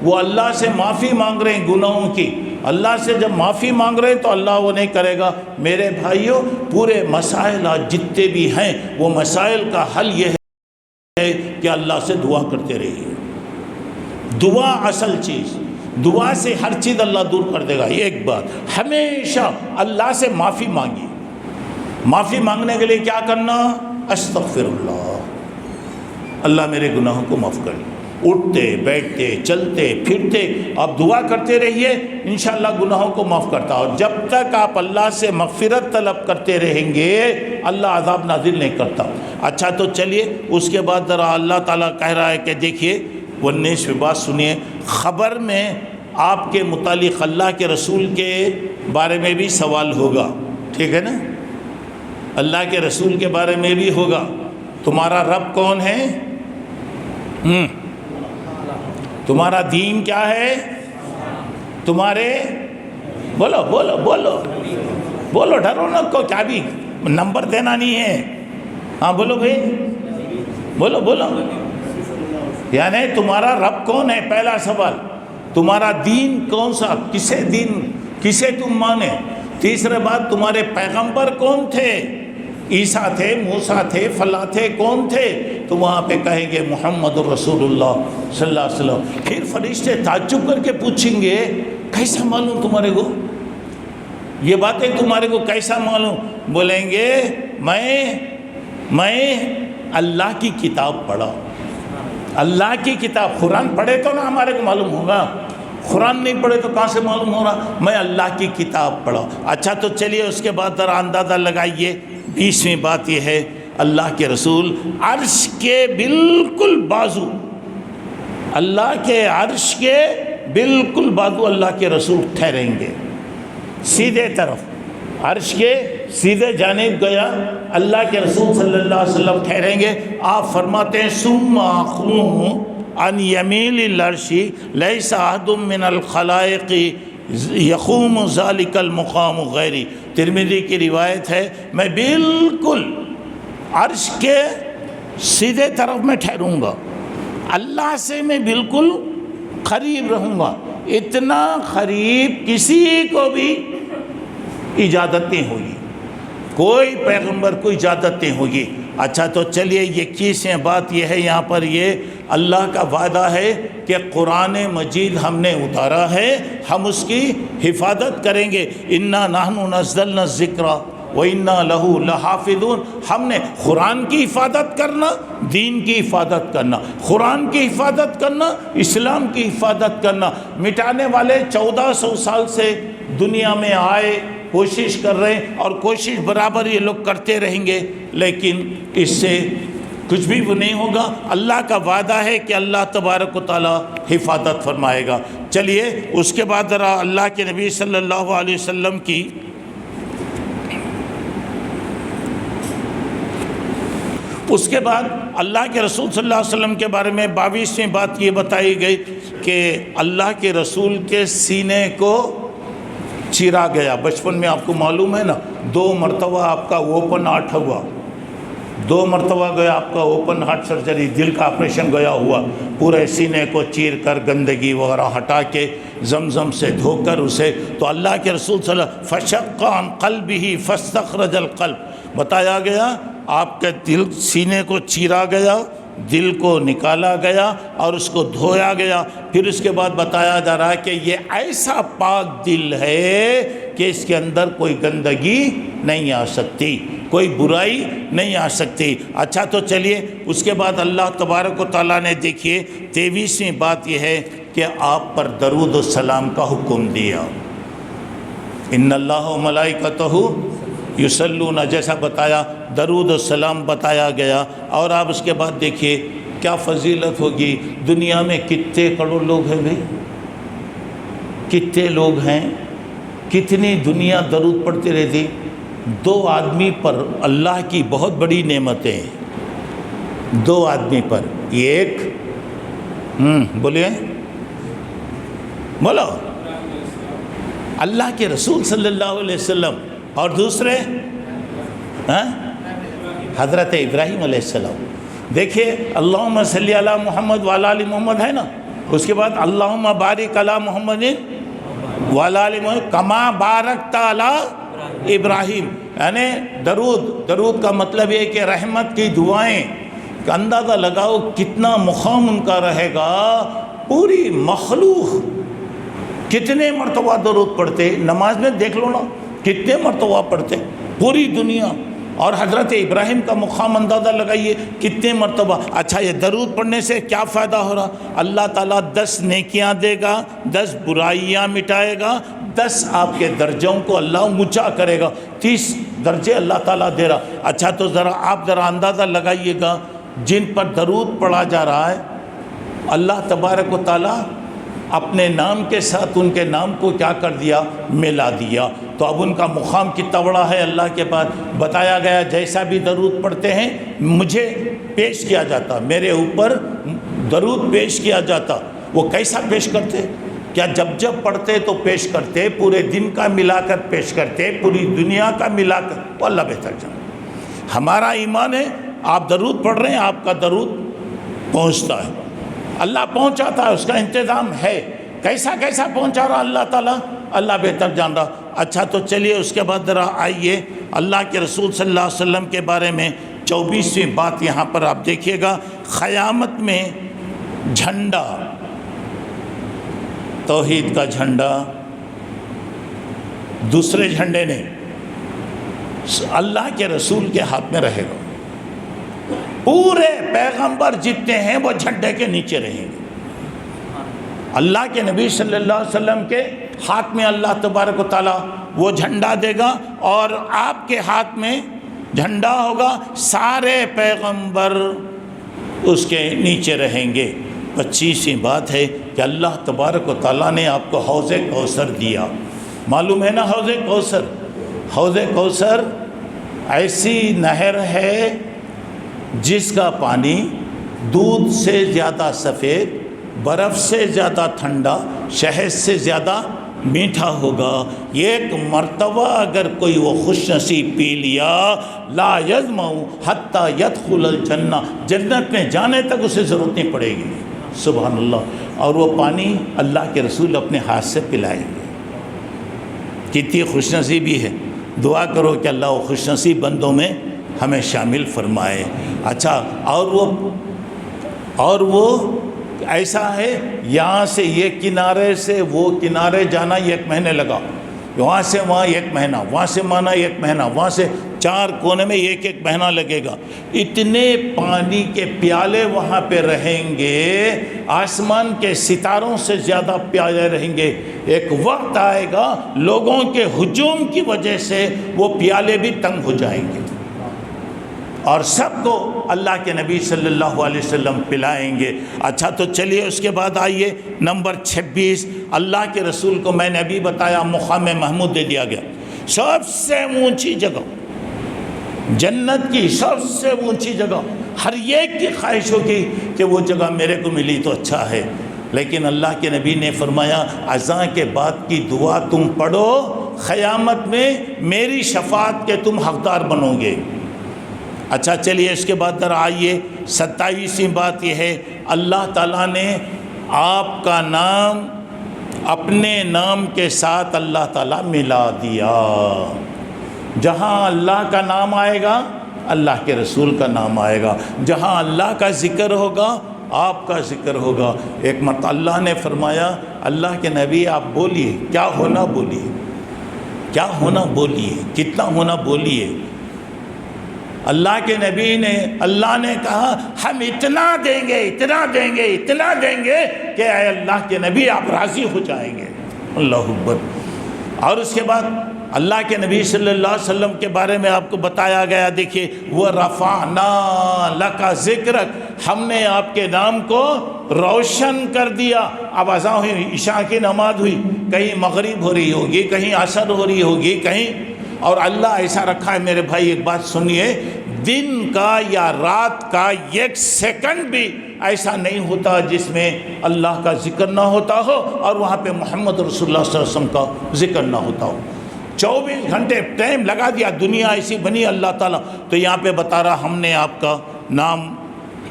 وہ اللہ سے معافی مانگ رہے ہیں گناہوں کی، اللہ سے جب معافی مانگ رہے ہیں تو اللہ وہ نہیں کرے گا۔ میرے بھائیوں، پورے مسائل جتنے بھی ہیں، وہ مسائل کا حل یہ ہے کہ اللہ سے دعا کرتے رہیے، دعا اصل چیز، دعا سے ہر چیز اللہ دور کر دے گا۔ ایک بات، ہمیشہ اللہ سے معافی مانگی، معافی مانگنے کے لیے کیا کرنا، استغفر اللہ، اللہ میرے گناہوں کو معاف کر، اٹھتے بیٹھتے چلتے پھرتے آپ دعا کرتے رہیے، انشاءاللہ گناہوں کو معاف کرتا۔ اور جب تک آپ اللہ سے مغفرت طلب کرتے رہیں گے، اللہ عذاب نازل نہیں کرتا۔ اچھا تو چلیے اس کے بعد ذرا اللہ تعالیٰ کہہ رہا ہے کہ دیکھیے 19ویں بات سنیے، خبر میں آپ کے متعلق اللہ کے رسول کے بارے میں بھی سوال ہوگا، ٹھیک ہے نا، اللہ کے رسول کے بارے میں بھی ہوگا، تمہارا رب کون ہے، تمہارا دین کیا ہے، تمہارے، بولو بولو بولو بولو، ڈرو نہ کو، کیا بھی نمبر دینا نہیں ہے، ہاں بولو بھائی، بولو بولو، یعنی تمہارا رب کون ہے، پہلا سوال، تمہارا دین کون سا، کسے تم مانے، تیسرے بات تمہارے پیغمبر کون تھے، عیسیٰ تھے، موسیٰ تھے، فلاں تھے، کون تھے، تو وہاں پہ کہیں گے محمد رسول اللہ صلی اللہ علیہ وسلم۔ پھر فرشتے تعجب کر کے پوچھیں گے کیسا معلوم تمہارے کو، یہ باتیں تمہارے کو کیسا معلوم، بولیں گے میں اللہ کی کتاب پڑھا، اللہ کی کتاب، قرآن پڑھے تو نا ہمارے کو معلوم ہوگا، قرآن نہیں پڑھے تو کہاں سے معلوم ہو رہا؟ میں اللہ کی کتاب پڑھا۔ اچھا تو چلیے اس کے بعد ذرا اندازہ لگائیے، 20ویں بات یہ ہے اللہ کے رسول عرش کے بالکل بازو، اللہ کے عرش کے بالکل بازو اللہ کے رسول ٹھہریں گے، سیدھے طرف عرش کے سیدھے جانب گیا اللہ کے رسول صلی اللہ علیہ وسلم ٹھہریں گے۔ آپ فرماتے ہیں ثم اقوم عن یمیل العرش لیس احد من الخلائق یقوم ذلک المقام غیری۔ ترمذی کی روایت ہے، میں بالکل عرش کے سیدھے طرف میں ٹھہروں گا، اللہ سے میں بالکل قریب رہوں گا، اتنا قریب کسی کو بھی اجازت نہیں ہوگی، کوئی پیغمبر کو اجازت نہیں ہوگی۔ اچھا تو چلیے 21ویں بات یہ ہے، یہاں پر یہ اللہ کا وعدہ ہے کہ قرآن مجید ہم نے اتارا ہے، ہم اس کی حفاظت کریں گے۔ انا نحن نزلنا الذکر وَإِنَّا لَهُ لَحَافِظُونَ۔ ہم نے قرآن کی حفاظت کرنا، دین کی حفاظت کرنا، قرآن کی حفاظت کرنا، اسلام کی حفاظت کرنا۔ مٹانے والے 1400 سال سے دنیا میں آئے، کوشش کر رہے ہیں، اور کوشش برابر یہ لوگ کرتے رہیں گے، لیکن اس سے کچھ بھی وہ نہیں ہوگا۔ اللہ کا وعدہ ہے کہ اللہ تبارک و تعالی حفاظت فرمائے گا۔ چلیے اس کے بعد ذرا اللہ کے نبی صلی اللہ علیہ وسلم کی اس کے بعد اللہ کے رسول صلی اللہ علیہ وسلم کے بارے میں 22ویں بات یہ بتائی گئی کہ اللہ کے رسول کے سینے کو چیرا گیا۔ بچپن میں آپ کو معلوم ہے نا، 2 مرتبہ آپ کا اوپن ہارٹ ہوا، 2 مرتبہ گیا آپ کا اوپن ہارٹ سرجری، دل کا آپریشن گیا ہوا، پورے سینے کو چیر کر گندگی وغیرہ ہٹا کے زمزم سے دھو کر اسے، تو اللہ کے رسول صلی اللہ علیہ وسلم فشق عن قلبہ فاستخرج القلب، بتایا گیا آپ کے دل سینے کو چیرا گیا، دل کو نکالا گیا اور اس کو دھویا گیا۔ پھر اس کے بعد بتایا جا رہا ہے کہ یہ ایسا پاک دل ہے کہ اس کے اندر کوئی گندگی نہیں آ سکتی، کوئی برائی نہیں آ سکتی۔ اچھا تو چلیے اس کے بعد اللہ تبارک و تعالیٰ نے دیکھیے 23ویں بات یہ ہے کہ آپ پر درود و سلام کا حکم دیا۔ ان اللہ و ملائکتہ یصلون، جیسا بتایا درود و سلام بتایا گیا۔ اور آپ اس کے بعد دیکھیے کیا فضیلت ہوگی۔ دنیا میں کتنے کروڑ لوگ ہیں بھائی، کتنے لوگ ہیں، کتنی دنیا درود پڑھتے رہتی۔ 2 آدمی پر اللہ کی بہت بڑی نعمتیں ہیں، 2 آدمی پر، ایک بولیے بولو اللہ کے رسول صلی اللہ علیہ وسلم، اور دوسرے حضرت ابراہیم علیہ السلام۔ دیکھیے اللہم صلی علی محمد وعلی آل محمد ہے نا، اس کے بعد اللہم بارک علی محمد وعلی آل محمد کما بارکت علی ابراہیم، یعنی درود کا مطلب یہ کہ رحمت کی دعائیں، کہ اندازہ لگاؤ کتنا مقام ان کا رہے گا۔ پوری مخلوق کتنے مرتبہ درود پڑھتے، نماز میں دیکھ لو نا کتنے مرتبہ پڑھتے پوری دنیا، اور حضرت ابراہیم کا مقام اندازہ لگائیے کتنے مرتبہ۔ اچھا یہ درود پڑھنے سے کیا فائدہ ہو رہا؟ اللہ تعالیٰ 10 نیکیاں دے گا، 10 برائیاں مٹائے گا، 10 آپ کے درجوں کو اللہ اونچا کرے گا، 30 درجے اللہ تعالیٰ دے رہا۔ اچھا تو آپ ذرا اندازہ لگائیے گا جن پر درود پڑھا جا رہا ہے، اللہ تبارک و تعالیٰ اپنے نام کے ساتھ ان کے نام کو کیا کر دیا؟ ملا دیا۔ تو اب ان کا مقام کتنا بڑا ہے اللہ کے پاس۔ بتایا گیا جیسا بھی درود پڑھتے ہیں مجھے پیش کیا جاتا، میرے اوپر درود پیش کیا جاتا۔ وہ کیسا پیش کرتے؟ کیا جب پڑھتے تو پیش کرتے، پورے دن کا ملا کر پیش کرتے، پوری دنیا کا ملا کر؟ وہ اللہ بہتر جانے۔ ہمارا ایمان ہے آپ درود پڑھ رہے ہیں، آپ کا درود پہنچتا ہے، اللہ پہنچاتا ہے، اس کا انتظام ہے۔ کیسا پہنچا رہا اللہ تعالیٰ، اللہ بہتر جان رہا۔ اچھا تو چلیے اس کے بعد ذرا آئیے اللہ کے رسول صلی اللہ علیہ وسلم کے بارے میں 24ویں بات یہاں پر آپ دیکھیے گا۔ قیامت میں جھنڈا، توحید کا جھنڈا، دوسرے جھنڈے نے اللہ کے رسول کے ہاتھ میں رہے گا۔ پورے پیغمبر جتنے ہیں وہ جھنڈے کے نیچے رہیں گے۔ اللہ کے نبی صلی اللہ علیہ وسلم کے ہاتھ میں اللہ تبارک و تعالیٰ وہ جھنڈا دے گا اور آپ کے ہاتھ میں جھنڈا ہوگا، سارے پیغمبر اس کے نیچے رہیں گے۔ 25ویں بات ہے کہ اللہ تبارک و تعالیٰ نے آپ کو حوض کوثر دیا۔ معلوم ہے نا حوض کوثر؟ حوض کوثر ایسی نہر ہے جس کا پانی دودھ سے زیادہ سفید، برف سے زیادہ ٹھنڈا، شہد سے زیادہ میٹھا ہوگا۔ ایک مرتبہ اگر کوئی وہ خوش نصیب پی لیا، لا یظمأ حتی یدخل الجنہ، جنت میں جانے تک اسے ضرورت نہیں پڑے گی۔ سبحان اللہ۔ اور وہ پانی اللہ کے رسول اپنے ہاتھ سے پلائیں گے۔ کتنی خوش نصیبی ہے۔ دعا کرو کہ اللہ وہ خوش نصیب بندوں میں ہمیں شامل فرمائے۔ اچھا، اور وہ ایسا ہے، یہاں سے یہ کنارے سے وہ کنارے جانا 1 مہینے لگا، وہاں سے وہاں 1 مہینہ، وہاں سے مانا 1 مہینہ، وہاں سے 4 کونے میں 1 مہینہ لگے گا۔ اتنے پانی کے پیالے وہاں پہ رہیں گے، آسمان کے ستاروں سے زیادہ پیالے رہیں گے۔ ایک وقت آئے گا لوگوں کے ہجوم کی وجہ سے وہ پیالے بھی تنگ ہو جائیں گے، اور سب کو اللہ کے نبی صلی اللہ علیہ وسلم پلائیں گے۔ اچھا، تو چلیے اس کے بعد آئیے نمبر 26۔ اللہ کے رسول کو میں نے ابھی بتایا مقام محمود دے دیا گیا، سب سے اونچی جگہ، جنت کی سب سے اونچی جگہ۔ ہر ایک کی خواہش ہوگی کہ وہ جگہ میرے کو ملی تو اچھا ہے، لیکن اللہ کے نبی نے فرمایا اذان کے بعد کی دعا تم پڑھو، قیامت میں میری شفاعت کے تم حقدار بنو گے۔ اچھا چلیے اس کے بعد در آئیے 27ویں بات یہ ہے، اللہ تعالیٰ نے آپ کا نام اپنے نام کے ساتھ اللہ تعالیٰ ملا دیا۔ جہاں اللہ کا نام آئے گا اللہ کے رسول کا نام آئے گا، جہاں اللہ کا ذکر ہوگا آپ کا ذکر ہوگا۔ ایک مرتبہ اللہ نے فرمایا اللہ کے نبی آپ بولیے، کیا ہونا بولیے، کیا ہونا بولیے، کتنا ہونا بولیے۔ اللہ کے نبی نے، اللہ نے کہا ہم اتنا دیں گے، اتنا دیں گے، اتنا دیں گے کہ اے اللہ کے نبی آپ راضی ہو جائیں گے۔ اللہ اکبر۔ اور اس کے بعد اللہ کے نبی صلی اللہ علیہ وسلم کے بارے میں آپ کو بتایا گیا، دیکھیے وَرَفَعْنَا لَكَ ذِكْرَكَ، ہم نے آپ کے نام کو روشن کر دیا۔ اب اذان ہوئی، عشاء کی نماز ہوئی، کہیں مغرب ہو رہی ہوگی، کہیں عصر ہو رہی ہوگی، کہیں، اور اللہ ایسا رکھا ہے میرے بھائی، ایک بات سنیے، دن کا یا رات کا 1 سیکنڈ بھی ایسا نہیں ہوتا جس میں اللہ کا ذکر نہ ہوتا ہو اور وہاں پہ محمد رسول اللہ صلی اللہ علیہ وسلم کا ذکر نہ ہوتا ہو۔ 24 گھنٹے ٹائم لگا دیا، دنیا ایسی بنی اللہ تعالیٰ، تو یہاں پہ بتا رہا ہم نے آپ کا نام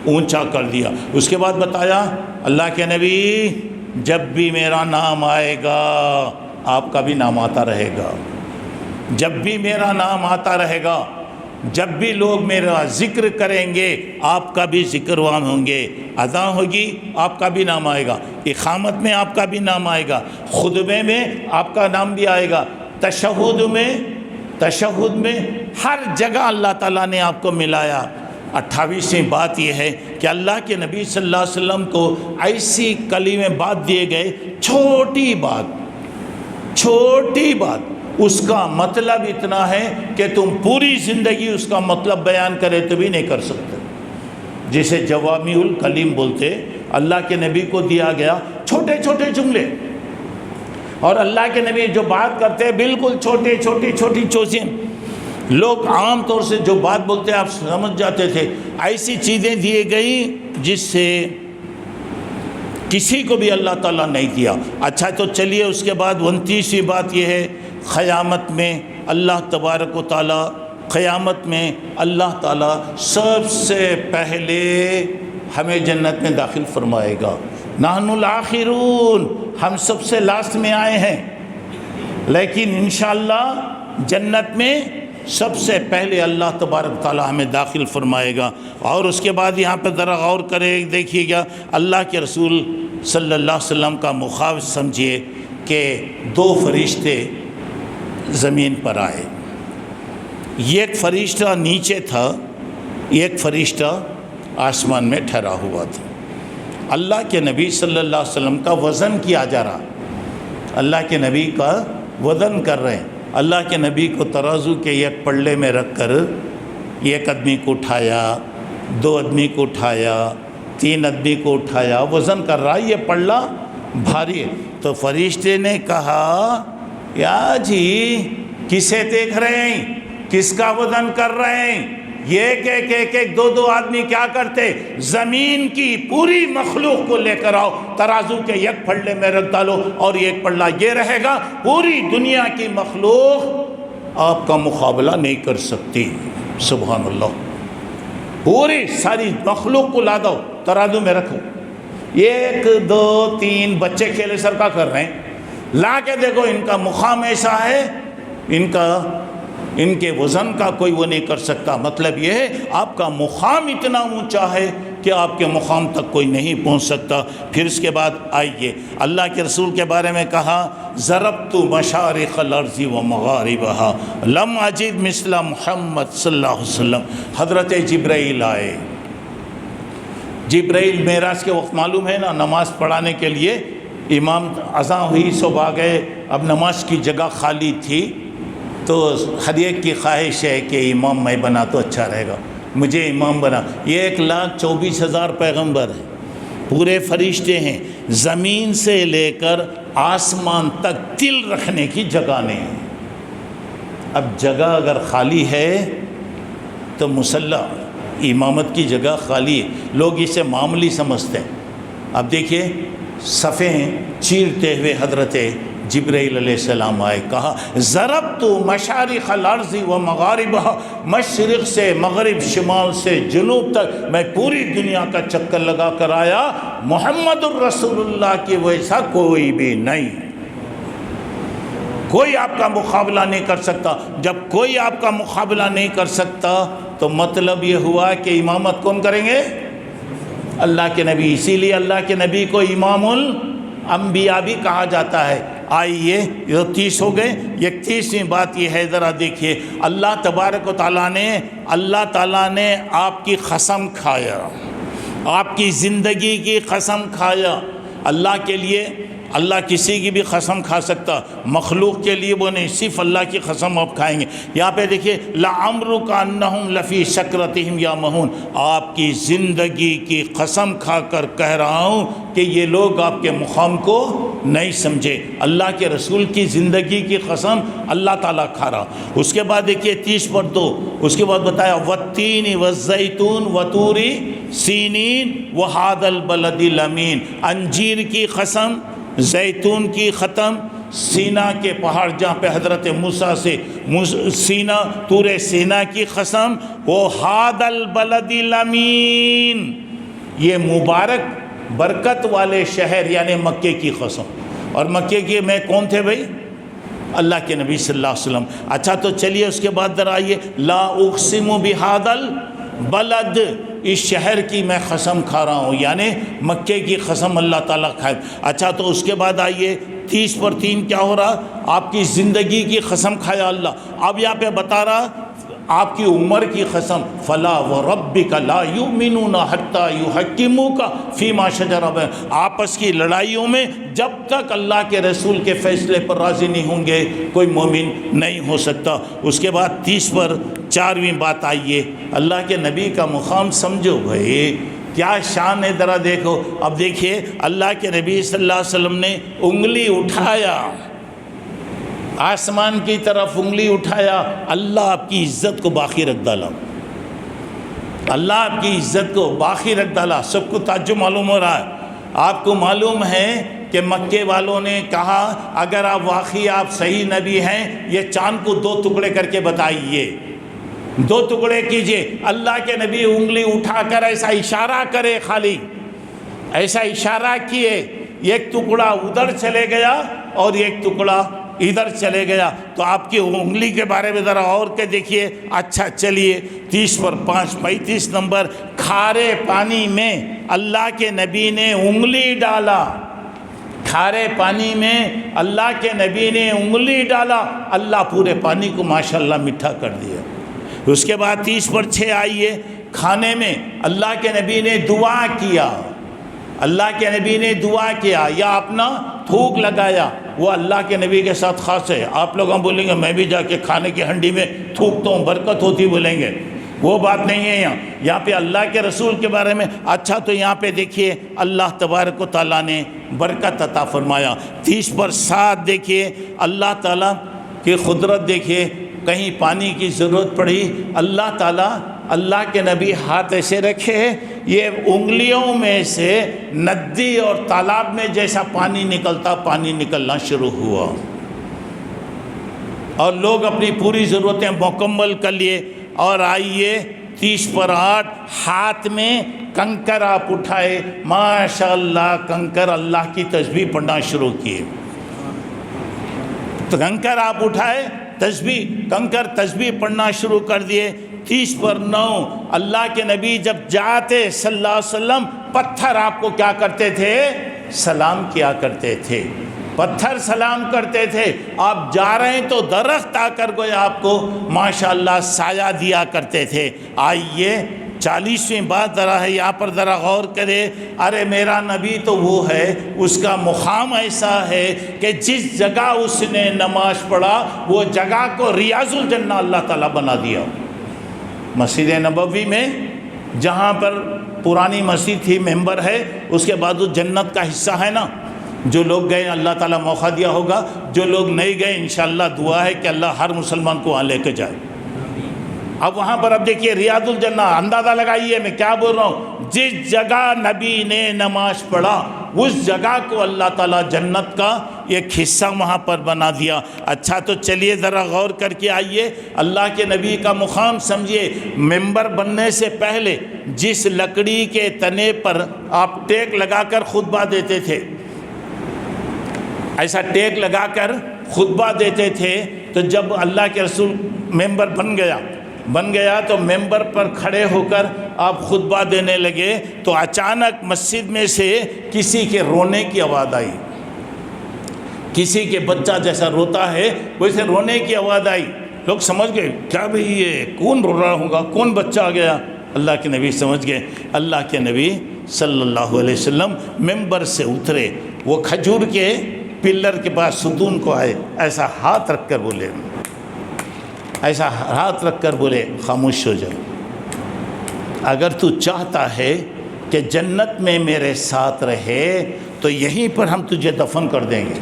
اونچا کر دیا۔ اس کے بعد بتایا اللہ کے نبی جب بھی میرا نام آئے گا آپ کا بھی نام آتا رہے گا، جب بھی میرا نام آتا رہے گا، جب بھی لوگ میرا ذکر کریں گے آپ کا بھی ذکر وہاں ہوں گے، اذان ہوگی آپ کا بھی نام آئے گا، اقامت میں آپ کا بھی نام آئے گا، خطبے میں آپ کا نام بھی آئے گا، تشہد میں ہر جگہ اللہ تعالیٰ نے آپ کو ملایا۔ 28ویں بات یہ ہے کہ اللہ کے نبی صلی اللہ علیہ وسلم کو ایسی کلمے بات دیے گئے، چھوٹی بات، اس کا مطلب اتنا ہے کہ تم پوری زندگی اس کا مطلب بیان کرے تو بھی نہیں کر سکتے، جسے جوامع الکلم بولتے۔ اللہ کے نبی کو دیا گیا چھوٹے چھوٹے جملے، اور اللہ کے نبی جو بات کرتے ہیں بالکل چھوٹی چیزیں، لوگ عام طور سے جو بات بولتے ہیں آپ سمجھ جاتے تھے، ایسی چیزیں دیے گئی جس سے کسی کو بھی اللہ تعالیٰ نہیں دیا۔ اچھا تو چلیے اس کے بعد 29ویں بات یہ ہے، قیامت میں اللہ تبارک و تعالیٰ، قیامت میں اللہ تعالیٰ سب سے پہلے ہمیں جنت میں داخل فرمائے گا۔ نحن الاخرون، ہم سب سے لاسٹ میں آئے ہیں، لیکن انشاءاللہ جنت میں سب سے پہلے اللہ تبارک تعالیٰ ہمیں داخل فرمائے گا۔ اور اس کے بعد یہاں پہ ذرا غور کرے دیکھیے گا، اللہ کے رسول صلی اللہ علیہ وسلم کا مخاوف سمجھیے کہ 2 فرشتے زمین پر آئے، ایک فرشتہ نیچے تھا، ایک فرشتہ آسمان میں ٹھہرا ہوا تھا۔ اللہ کے نبی صلی اللہ علیہ وسلم کا وزن کیا جا رہا، اللہ کے نبی کا وزن کر رہے ہیں۔ اللہ کے نبی کو ترازو کے ایک پلڑے میں رکھ کر ایک آدمی کو اٹھایا، 2 آدمی کو اٹھایا، 3 آدمی کو اٹھایا، وزن کر رہا، یہ پلڑا بھاری ہے۔ تو فرشتے نے کہا یا جی کسے دیکھ رہے ہیں، کس کا وزن کر رہے ہیں؟ ایک 2 آدمی کیا کرتے؟ زمین کی پوری مخلوق کو لے کر آؤ، ترازو کے ایک پلڑے میں رکھ ڈالو اور ایک پلڑا یہ رہے گا، پوری دنیا کی مخلوق آپ کا مقابلہ نہیں کر سکتی۔ سبحان اللہ، پوری ساری مخلوق کو لا دو، ترازو میں رکھو۔ 1 2 3 بچے کھیلے سر کا کر رہے ہیں، لا کے دیکھو ان کا مقام ایسا ہے، ان کے وزن کا کوئی وہ نہیں کر سکتا۔ مطلب یہ ہے آپ کا مقام اتنا اونچا ہے کہ آپ کے مقام تک کوئی نہیں پہنچ سکتا۔ پھر اس کے بعد آئیے اللہ کے رسول کے بارے میں کہا ضربت مشارق الارض و مغاربها لم اجد مثل محمد صلی اللہ علیہ وسلم۔ حضرت جبرائیل آئے، جبرائیل معراج کے وقت معلوم ہے نا، نماز پڑھانے کے لیے امام اذان ہوئی سب آ گئے، اب نماز کی جگہ خالی تھی، تو ہر ایک کی خواہش ہے کہ امام میں بنا تو اچھا رہے گا، مجھے امام بنا۔ یہ 1,24,000 پیغمبر ہیں، پورے فرشتے ہیں، زمین سے لے کر آسمان تک تل رکھنے کی جگہ نہیں ہے۔ اب جگہ اگر خالی ہے تو مصلی امامت کی جگہ خالی ہے، لوگ اسے معمولی سمجھتے ہیں۔ اب دیکھیے صفیں چیرتے ہوئے حضرت جبرائیل علیہ السلام آئے، کہا ضربت مشارق الارض و مغاربها، مشرق سے مغرب، شمال سے جنوب تک میں پوری دنیا کا چکر لگا کر آیا، محمد الرسول اللہ کی ویسا کوئی بھی نہیں، کوئی آپ کا مقابلہ نہیں کر سکتا۔ جب کوئی آپ کا مقابلہ نہیں کر سکتا تو مطلب یہ ہوا کہ امامت کون کریں گے؟ اللہ کے نبی۔ اسی لیے اللہ کے نبی کو امام الانبیاء بھی کہا جاتا ہے۔ آئیے یہ 30 ہو گئے، 31ویں بات یہ ہے، ذرا دیکھیے اللہ تبارک و تعالیٰ نے آپ کی قسم کھایا، آپ کی زندگی کی قسم کھایا۔ اللہ کے لیے اللہ کسی کی بھی قسم کھا سکتا، مخلوق کے لیے وہ نہیں، صرف اللہ کی قسم آپ کھائیں گے۔ یہاں پہ دیکھیے لعمرک انہم لفی سکرتہم یعمہون، آپ کی زندگی کی قسم کھا کر کہہ رہا ہوں کہ یہ لوگ آپ کے مقام کو نہیں سمجھے۔ اللہ کے رسول کی زندگی کی قسم اللہ تعالیٰ کھا رہا۔ اس کے بعد دیکھیے 30/2، اس کے بعد بتایا والتین والزیتون وطور سینین وہذا البلد الامین، انجیر کی قسم، زیتون کی ختم، سینا کے پہاڑ جہاں پہ حضرت موسیٰ سے سینا طور سینا کی قسم، وہذا البلد الامین، یہ مبارک برکت والے شہر یعنی مکے کی قسم۔ اور مکے کے میں کون تھے بھائی؟ اللہ کے نبی صلی اللہ علیہ وسلم۔ اچھا تو چلیے اس کے بعد ذرا آئیے لا اقسم بہذا البلد، اس شہر کی میں قسم کھا رہا ہوں، یعنی مکے کی قسم اللہ تعالیٰ کھائے۔ اچھا تو اس کے بعد آئیے 30/3 کیا ہو رہا؟ آپ کی زندگی کی قسم کھایا اللہ۔ اب یہاں پہ بتا رہا آپ کی عمر کی قسم، فلا وربک لا یؤمنون حتی یحکموک فیما شجر بینہم، آپس کی لڑائیوں میں جب تک اللہ کے رسول کے فیصلے پر راضی نہیں ہوں گے کوئی مومن نہیں ہو سکتا۔ اس کے بعد 30/4 بات آئیے اللہ کے نبی کا مقام سمجھو بھائی، کیا شان ہے ذرا دیکھو۔ اب دیکھیے اللہ کے نبی صلی اللہ علیہ وسلم نے انگلی اٹھایا، آسمان کی طرف انگلی اٹھایا، اللہ آپ کی عزت کو باقی رکھ ڈالا، اللہ آپ کی عزت کو باقی رکھ ڈالا۔ سب کو تعجب معلوم ہو رہا ہے۔ آپ کو معلوم ہے کہ مکے والوں نے کہا اگر آپ واقعی آپ صحیح نبی ہیں یہ چاند کو 2 ٹکڑے کر کے بتائیے، 2 ٹکڑے کیجئے۔ اللہ کے نبی انگلی اٹھا کر ایسا اشارہ کرے، خالی ایسا اشارہ کیے، ایک ٹکڑا ادھر چلے گیا اور ایک ٹکڑا ادھر چلے گیا۔ تو آپ کی انگلی کے بارے میں ذرا اور کہ دیکھیے۔ اچھا چلیے 30/5 35 نمبر، کھارے پانی میں اللہ کے نبی نے انگلی ڈالا، کھارے پانی میں اللہ کے نبی نے انگلی ڈالا، اللہ پورے پانی کو ماشاءاللہ میٹھا کر دیا۔ اس کے بعد 30/6 آئیے، کھانے میں اللہ کے نبی نے دعا کیا، اللہ کے نبی نے دعا کیا یا اپنا تھوک لگایا، وہ اللہ کے نبی کے ساتھ خاص ہے۔ آپ لوگ ہم بولیں گے میں بھی جا کے کھانے کی ہنڈی میں تھوکتا ہوں برکت ہوتی بولیں گے، وہ بات نہیں ہے یہاں پہ اللہ کے رسول کے بارے میں۔ اچھا تو یہاں پہ دیکھیے اللہ تبارک و تعالیٰ نے برکت عطا فرمایا۔ 30/7 دیکھیے اللہ تعالیٰ کی قدرت دیکھیے، کہیں پانی کی ضرورت پڑی اللہ تعالیٰ اللہ کے نبی ہاتھ ایسے رکھے، یہ انگلیوں میں سے ندی اور تالاب میں جیسا پانی نکلتا پانی نکلنا شروع ہوا، اور لوگ اپنی پوری ضرورتیں مکمل کر لیے۔ اور آئیے 30/8 ہاتھ میں کنکر آپ اٹھائے، ماشاءاللہ کنکر اللہ کی تسبیح پڑھنا شروع کیے۔ تو کنکر آپ اٹھائے کنکر تسبیح پڑھنا شروع کر دیے۔ 30/9 اللہ کے نبی جب جاتے صلی اللہ علیہ وسلم پتھر آپ کو کیا کرتے تھے؟ سلام کیا کرتے تھے، پتھر سلام کرتے تھے۔ آپ جا رہے ہیں تو درخت آ کر گویا آپ کو ماشاءاللہ سایہ دیا کرتے تھے۔ آئیے 40ویں بات ذرا ہے، یہاں پر ذرا غور کرے۔ ارے میرا نبی تو وہ ہے، اس کا مقام ایسا ہے کہ جس جگہ اس نے نماز پڑھا وہ جگہ کو ریاض الجنہ اللہ تعالیٰ بنا دیا۔ مسجد نبوی میں جہاں پر پرانی مسجد تھی، ممبر ہے، اس کے بعد جنت کا حصہ ہے نا۔ جو لوگ گئے اللہ تعالیٰ موقع دیا ہوگا، جو لوگ نہیں گئے انشاءاللہ دعا ہے کہ اللہ ہر مسلمان کو وہاں لے کے جائے۔ اب وہاں پر اب دیکھیے ریاض الجنہ، اندازہ لگائیے میں کیا بول رہا ہوں، جس جگہ نبی نے نماز پڑھا اس جگہ کو اللہ تعالیٰ جنت کا ایک حصہ وہاں پر بنا دیا۔ اچھا تو چلیے ذرا غور کر کے آئیے، اللہ کے نبی کا مقام سمجھیے۔ ممبر بننے سے پہلے جس لکڑی کے تنے پر آپ ٹیک لگا کر خطبہ دیتے تھے، ایسا ٹیک لگا کر خطبہ دیتے تھے، تو جب اللہ کے رسول ممبر بن گیا تو ممبر پر کھڑے ہو کر آپ خطبہ دینے لگے تو اچانک مسجد میں سے کسی کے رونے کی آواز آئی، کسی کے بچہ جیسا روتا ہے ویسے رونے کی آواز آئی۔ لوگ سمجھ گئے کیا بھئی یہ کون رو رہا ہوگا، کون بچہ آ گیا؟ اللہ کے نبی سمجھ گئے۔ اللہ کے نبی صلی اللہ علیہ وسلم ممبر سے اترے، وہ کھجور کے پلر کے پاس ستون کو آئے، ایسا ہاتھ رکھ کر بولے خاموش ہو جاؤ، اگر تو چاہتا ہے کہ جنت میں میرے ساتھ رہے تو یہیں پر ہم تجھے دفن کر دیں گے،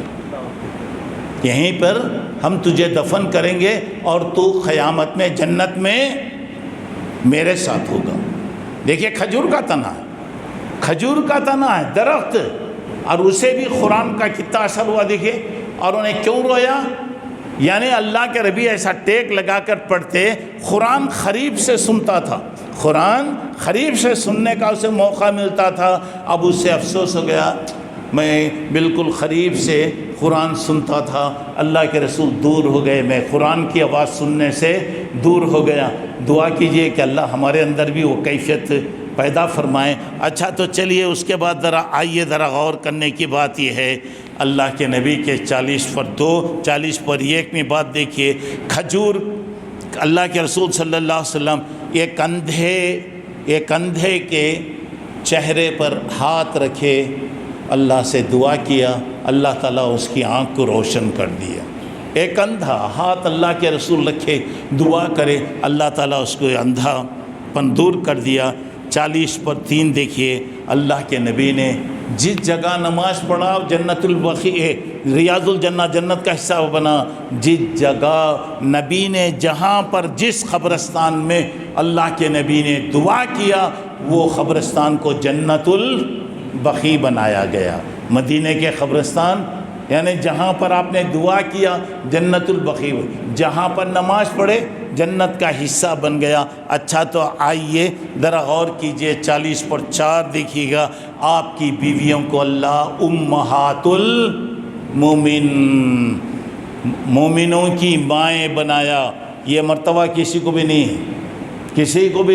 یہیں پر ہم تجھے دفن کریں گے اور تو قیامت میں جنت میں میرے ساتھ ہوگا۔ دیکھیے کھجور کا تنا ہے درخت، اور اسے بھی قرآن کا کتنا اثر ہوا دیکھیے۔ اور انہیں کیوں رویا؟ یعنی اللہ کے نبی ایسا ٹیک لگا کر پڑھتے، قرآن قریب سے سنتا تھا، قرآن قریب سے سننے کا اسے موقع ملتا تھا۔ اب اسے افسوس ہو گیا، میں بالکل قریب سے قرآن سنتا تھا، اللہ کے رسول دور ہو گئے، میں قرآن کی آواز سننے سے دور ہو گیا۔ دعا کیجئے کہ اللہ ہمارے اندر بھی وہ کیفیت پیدا فرمائیں۔ اچھا تو چلیے اس کے بعد ذرا غور کرنے کی بات یہ ہے، اللہ کے نبی کے 40/2 40/1 میں بات دیکھیے۔ کھجور، اللہ کے رسول صلی اللہ علیہ وسلم ایک اندھے کے چہرے پر ہاتھ رکھے، اللہ سے دعا کیا، اللہ تعالیٰ اس کی آنکھ کو روشن کر دیا۔ ایک اندھا ہاتھ اللہ کے رسول رکھے دعا کرے، اللہ تعالیٰ اس کو اندھا پن دور کر دیا۔ 40/3 دیکھیے، اللہ کے نبی نے جس جگہ نماز پڑھا جنت البقیع ریاض الجنہ جنت کا حصہ بنا، جس جگہ نبی نے جہاں پر جس قبرستان میں اللہ کے نبی نے دعا کیا وہ قبرستان کو جنت البقیع بنایا گیا۔ مدینے کے قبرستان یعنی جہاں پر آپ نے دعا کیا جنت البقیع، جہاں پر نماز پڑھے جنت کا حصہ بن گیا۔ اچھا تو آئیے ذرا غور کیجئے، 40/4 دیکھیے گا، آپ کی بیویوں کو اللہ امہات مومنوں کی مائیں بنایا۔ یہ مرتبہ کسی کو بھی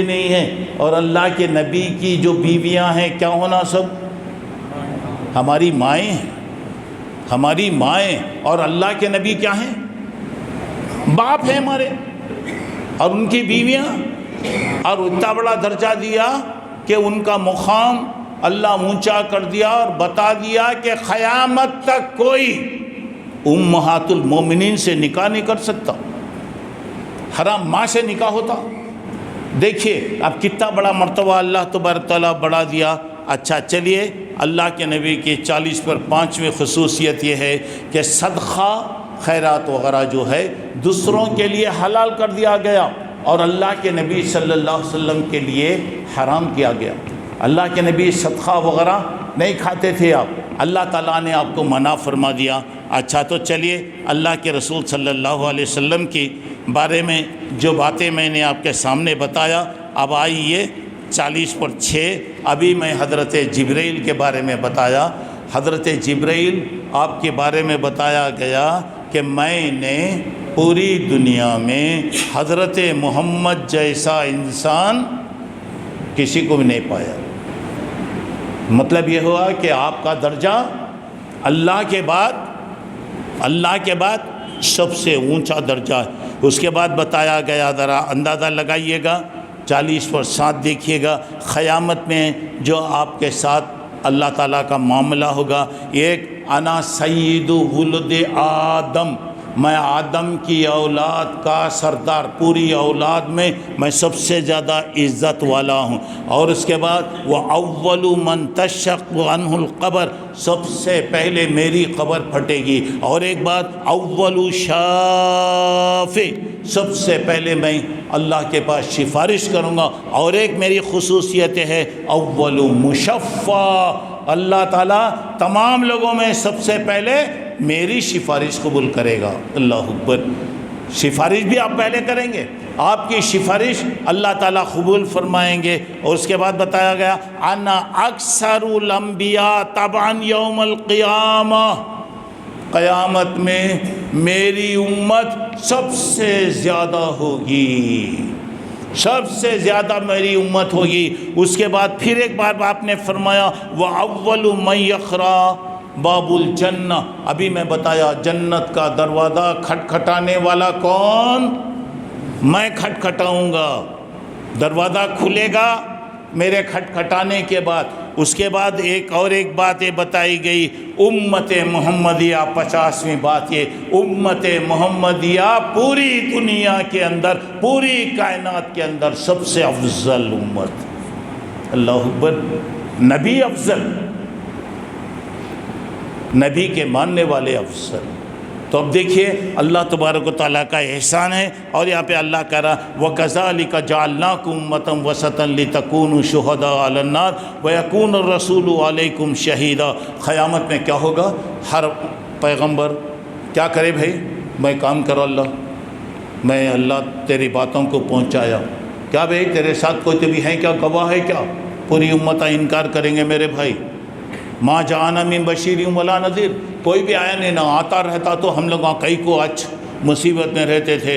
نہیں ہے، اور اللہ کے نبی کی جو بیویاں ہیں کیا ہونا سب ہماری مائیں ہیں، ہماری مائیں، اور اللہ کے نبی کیا ہیں؟ باپ ہیں ہمارے، اور ان کی بیویاں، اور اتنا بڑا درجہ دیا کہ ان کا مقام اللہ اونچا کر دیا اور بتا دیا کہ قیامت تک کوئی امہات المومنین سے نکاح نہیں کر سکتا۔ حرام ماں سے نکاح ہوتا؟ دیکھیے اب کتنا بڑا مرتبہ اللہ تبارک تعالیٰ بڑھا دیا۔ اچھا چلیے، اللہ کے نبی کی 40 پر 5ویں خصوصیت یہ ہے کہ صدقہ خیرات وغیرہ جو ہے دوسروں کے لیے حلال کر دیا گیا اور اللہ کے نبی صلی اللہ علیہ وسلم کے لیے حرام کیا گیا۔ اللہ کے نبی صدقہ وغیرہ نہیں کھاتے تھے، اللہ تعالیٰ نے آپ کو منع فرما دیا۔ اچھا تو چلیے، اللہ کے رسول صلی اللہ علیہ وسلم کی بارے میں جو باتیں میں نے آپ کے سامنے بتایا، اب آئیے 40 پر 6 ابھی میں حضرت جبرائیل کے بارے میں بتایا۔ حضرت جبرائیل آپ کے بارے میں بتایا گیا کہ میں نے پوری دنیا میں حضرت محمد جیسا انسان کسی کو بھی نہیں پایا۔ مطلب یہ ہوا کہ آپ کا درجہ اللہ کے بعد سب سے اونچا درجہ ہے۔ اس کے بعد بتایا گیا، ذرا اندازہ لگائیے گا، 40 پر 7 دیکھیے گا، قیامت میں جو آپ کے ساتھ اللہ تعالیٰ کا معاملہ ہوگا، ایک انا سید ولد آدم، میں آدم کی اولاد کا سردار، پوری اولاد میں سب سے زیادہ عزت والا ہوں۔ اور اس کے بعد وہ اول من تشق عنہ القبر، سب سے پہلے میری قبر پھٹے گی۔ اور ایک بات، اول شافع، سب سے پہلے میں اللہ کے پاس سفارش کروں گا۔ اور ایک میری خصوصیت ہے اول مشفع، اللہ تعالیٰ تمام لوگوں میں سب سے پہلے میری سفارش قبول کرے گا۔ اللہ اکبر، سفارش بھی آپ پہلے کریں گے، آپ کی سفارش اللہ تعالیٰ قبول فرمائیں گے۔ اور اس کے بعد بتایا گیا انا اکثر الانبیاء تبعا یوم القیامہ، قیامت میں میری امت سب سے زیادہ ہوگی، سب سے زیادہ میری امت ہوگی۔ اس کے بعد پھر ایک بار آپ نے فرمایا وَأَوَّلُ مَن يَخْرَى باب الجنہ، ابھی میں بتایا جنت کا دروازہ کھٹکھٹانے والا کون؟ میں کھٹکھٹاؤں گا، دروازہ کھلے گا میرے کھٹکھٹانے کے بعد۔ اس کے بعد ایک بات یہ بتائی گئی، امت محمدیہ، 50ویں بات یہ، امت محمدیہ پوری دنیا کے اندر، پوری کائنات کے اندر سب سے افضل امت۔ اللہ اکبر، نبی افضل، نبی کے ماننے والے افضل۔ تو اب دیکھیے اللہ تبارک و تعالیٰ کا احسان ہے، اور یہاں پہ اللہ کہہ رہا وَكَذَلِكَ جَعَلْنَاكُمْ أُمَّةً وَسَطًا لِتَكُونُوا شُهَدَاءَ عَلَى النَّاسِ وَيَكُونَ الرَّسُولُ عَلَيْكُمْ شَهِيدًا۔ قیامت میں کیا ہوگا؟ ہر پیغمبر کیا کرے؟ بھائی میں کام کرو اللہ، میں اللہ تیری باتوں کو پہنچایا، کیا بھائی تیرے ساتھ کوئی تو بھی ہے کیا، گواہ ہے کیا؟ پوری امتیں انکار کریں گے میرے بھائی، ما جانا من بشیر ولا نذیر، کوئی بھی آیا نہیں، نہ آتا رہتا تو ہم لوگ کئی کو آج مصیبت میں رہتے تھے۔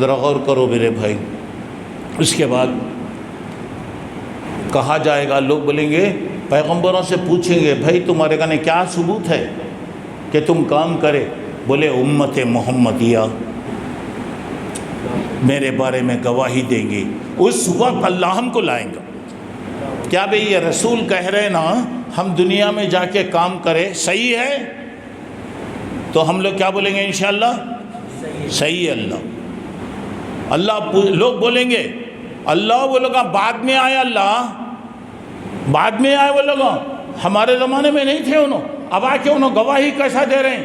ذرا غور کرو میرے بھائی۔ اس کے بعد کہا جائے گا، لوگ بولیں گے، پیغمبروں سے پوچھیں گے بھائی تمہارے کہنے کیا ثبوت ہے کہ تم کام کرے؟ بولے امت محمدیہ میرے بارے میں گواہی دیں گی۔ اس وقت اللہ ہم کو لائیں گا، کیا بھئی یہ رسول کہہ رہے نا ہم دنیا میں جا کے کام کرے، صحیح ہے؟ تو ہم لوگ کیا بولیں گے؟ انشاءاللہ صحیح ہے اللہ۔ لوگ بولیں گے اللہ، وہ لوگ بعد میں آئے، اللہ بعد میں آئے، وہ لوگ ہمارے زمانے میں نہیں تھے، انہوں اب آ کے انہوں گواہی کیسا دے رہے ہیں؟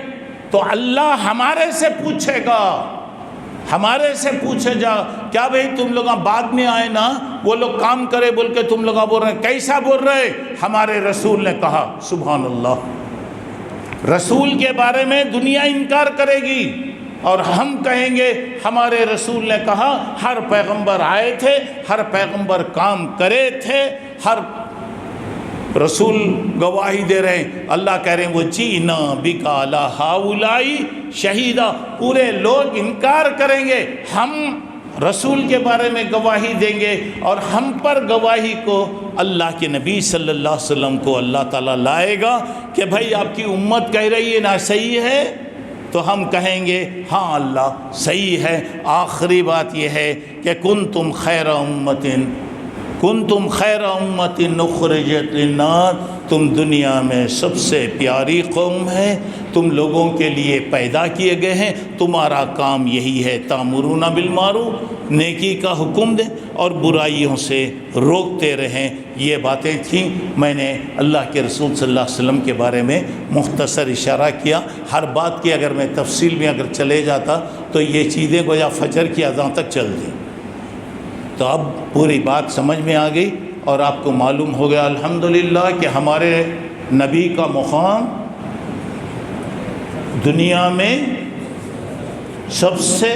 تو اللہ ہمارے سے پوچھے گا، ہمارے سے پوچھے جا، کیا بھئی تم لوگ بعد میں آئے نا، وہ لوگ کام کرے بول کے تم لوگ بول رہے ہیں، کیسا بول رہے؟ ہمارے رسول نے کہا۔ سبحان اللہ، رسول کے بارے میں دنیا انکار کرے گی اور ہم کہیں گے ہمارے رسول نے کہا۔ ہر پیغمبر آئے تھے، ہر پیغمبر کام کرے تھے، ہر رسول گواہی دے رہے ہیں۔ اللہ کہہ رہے ہیں وہ جینا بکا علی ہؤلاء شہیدا، پورے لوگ انکار کریں گے، ہم رسول کے بارے میں گواہی دیں گے، اور ہم پر گواہی کو اللہ کے نبی صلی اللہ علیہ وسلم کو اللہ تعالیٰ لائے گا کہ بھائی آپ کی امت کہہ رہی ہے نا صحیح ہے، تو ہم کہیں گے ہاں اللہ صحیح ہے۔ آخری بات یہ ہے کہ کنتم خیر امت کنتم خیر امت اخرجت للناس، تم دنیا میں سب سے پیاری قوم ہے، تم لوگوں کے لیے پیدا کیے گئے ہیں، تمہارا کام یہی ہے تامرون بالمعروف، نیکی کا حکم دیں اور برائیوں سے روکتے رہیں۔ یہ باتیں تھیں، میں نے اللہ کے رسول صلی اللہ علیہ وسلم کے بارے میں مختصر اشارہ کیا۔ ہر بات کی اگر میں تفصیل میں اگر چلے جاتا تو یہ چیزیں گویا فجر کی اذان تک چل دیں۔ تو اب پوری بات سمجھ میں آ گئی اور آپ کو معلوم ہو گیا الحمدللہ کہ ہمارے نبی کا مقام دنیا میں سب سے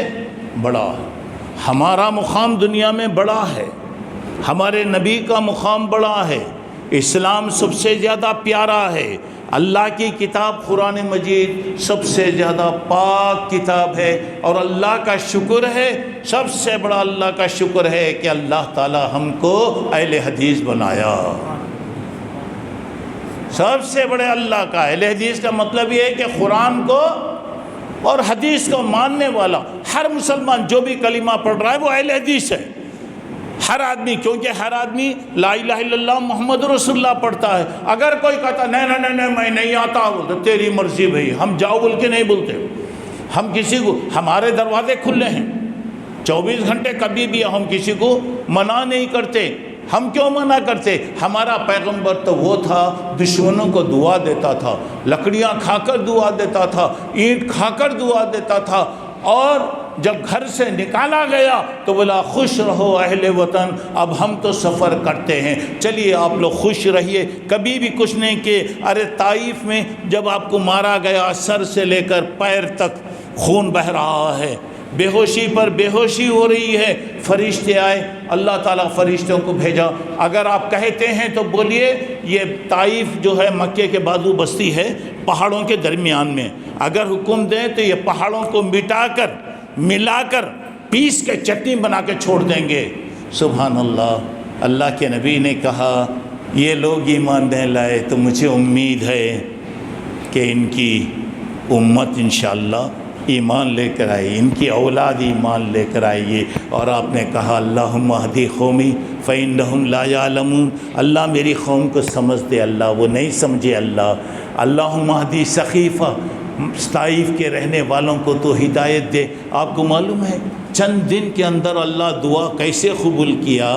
بڑا ہے۔ ہمارا مقام دنیا میں بڑا ہے، ہمارے نبی کا مقام بڑا ہے، اسلام سب سے زیادہ پیارا ہے، اللہ کی کتاب قرآن مجید سب سے زیادہ پاک کتاب ہے، اور اللہ کا شکر ہے، سب سے بڑا اللہ کا شکر ہے کہ اللہ تعالی ہم کو اہل حدیث بنایا۔ سب سے بڑے اللہ کا اہل حدیث کا مطلب یہ ہے کہ قرآن کو اور حدیث کو ماننے والا ہر مسلمان جو بھی کلمہ پڑھ رہا ہے وہ اہل حدیث ہے۔ ہر آدمی، کیونکہ ہر آدمی لا الہ الا اللہ محمد رسول اللہ پڑھتا ہے۔ اگر کوئی کہتا نہیں میں نہیں آتا، بولتے تیری مرضی بھائی، ہم جاؤ بول کے نہیں بولتے، ہم کسی کو، ہمارے دروازے کھلے ہیں 24 گھنٹے، کبھی بھی ہم کسی کو منع نہیں کرتے۔ ہم کیوں منع کرتے؟ ہمارا پیغمبر تو وہ تھا دشمنوں کو دعا دیتا تھا، لکڑیاں کھا کر دعا دیتا تھا، اینٹ کھا کر دعا دیتا تھا، اور جب گھر سے نکالا گیا تو بولا خوش رہو اہل وطن، اب ہم تو سفر کرتے ہیں، چلیے آپ لوگ خوش رہیے۔ کبھی بھی کچھ نہیں کہ ارے طائف میں جب آپ کو مارا گیا سر سے لے کر پیر تک خون بہہ رہا ہے، بے ہوشی پر بے ہوشی ہو رہی ہے، فرشتے آئے، اللہ تعالیٰ فرشتوں کو بھیجا۔ اگر آپ کہتے ہیں تو بولیے یہ طائف جو ہے مکے کے بازو بستی ہے، پہاڑوں کے درمیان میں، اگر حکم دیں تو یہ پہاڑوں کو مٹا کر ملا کر پیس کے چٹنی بنا کے چھوڑ دیں گے۔ سبحان اللہ۔ اللہ کے نبی نے کہا یہ لوگ ایمان نہیں لائے تو مجھے امید ہے کہ ان کی امت انشاءاللہ ایمان لے کر آئی، ان کی اولاد ایمان لے کر آئے گی۔ اور آپ نے کہا اللہم اہدی قومی فإنہم لا یعلمون، اللہ میری قوم کو سمجھ دے، اللہ وہ نہیں سمجھے، اللہ اللہم اہدی سقیفہ، طائف کے رہنے والوں کو تو ہدایت دے۔ آپ کو معلوم ہے چند دن کے اندر اللہ دعا کیسے قبول کیا؟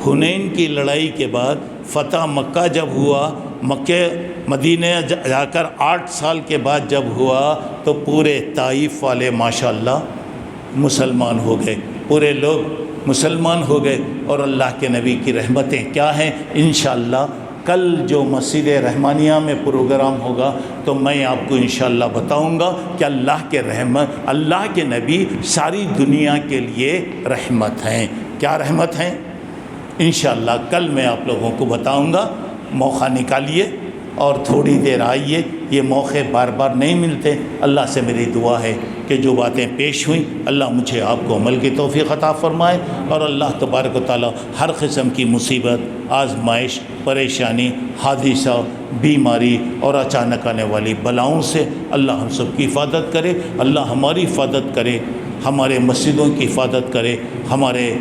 حنین کی لڑائی کے بعد فتح مکہ جب ہوا، مکہ مدینہ جا کر 8 سال کے بعد جب ہوا تو پورے طائف والے ماشاءاللہ مسلمان ہو گئے، پورے لوگ مسلمان ہو گئے۔ اور اللہ کے نبی کی رحمتیں کیا ہیں؟ انشاءاللہ کل جو مسجد رحمانیہ میں پروگرام ہوگا تو میں آپ کو انشاءاللہ بتاؤں گا کہ اللہ کے رحمت، اللہ کے نبی ساری دنیا کے لیے رحمت ہیں۔ کیا رحمت ہیں؟ انشاءاللہ کل میں آپ لوگوں کو بتاؤں گا، موقع نکالیے اور تھوڑی دیر آئیے، یہ موقع بار بار نہیں ملتے۔ اللہ سے میری دعا ہے کہ جو باتیں پیش ہوئیں اللہ مجھے آپ کو عمل کی توفیق عطا فرمائے، اور اللہ تبارک و تعالی ہر قسم کی مصیبت، آزمائش، پریشانی، حادثہ، بیماری اور اچانک آنے والی بلاؤں سے اللہ ہم سب کی حفاظت کرے۔ اللہ ہماری حفاظت کرے، ہمارے مسجدوں کی حفاظت کرے، ہمارے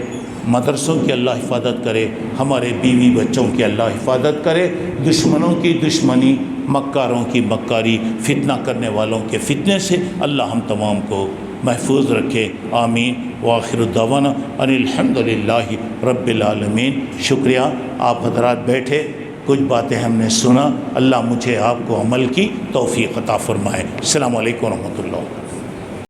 مدرسوں کی اللہ حفاظت کرے، ہمارے بیوی بچوں کی اللہ حفاظت کرے، دشمنوں کی دشمنی، مکاروں کی مکاری، فتنہ کرنے والوں کے فتنے سے اللہ ہم تمام کو محفوظ رکھے، آمین۔ وآخر دعوانا ان الحمدللہ رب العالمین۔ شکریہ، آپ حضرات بیٹھے، کچھ باتیں ہم نے سنا، اللہ مجھے آپ کو عمل کی توفیق عطا فرمائے۔ السلام علیکم ورحمۃ اللہ۔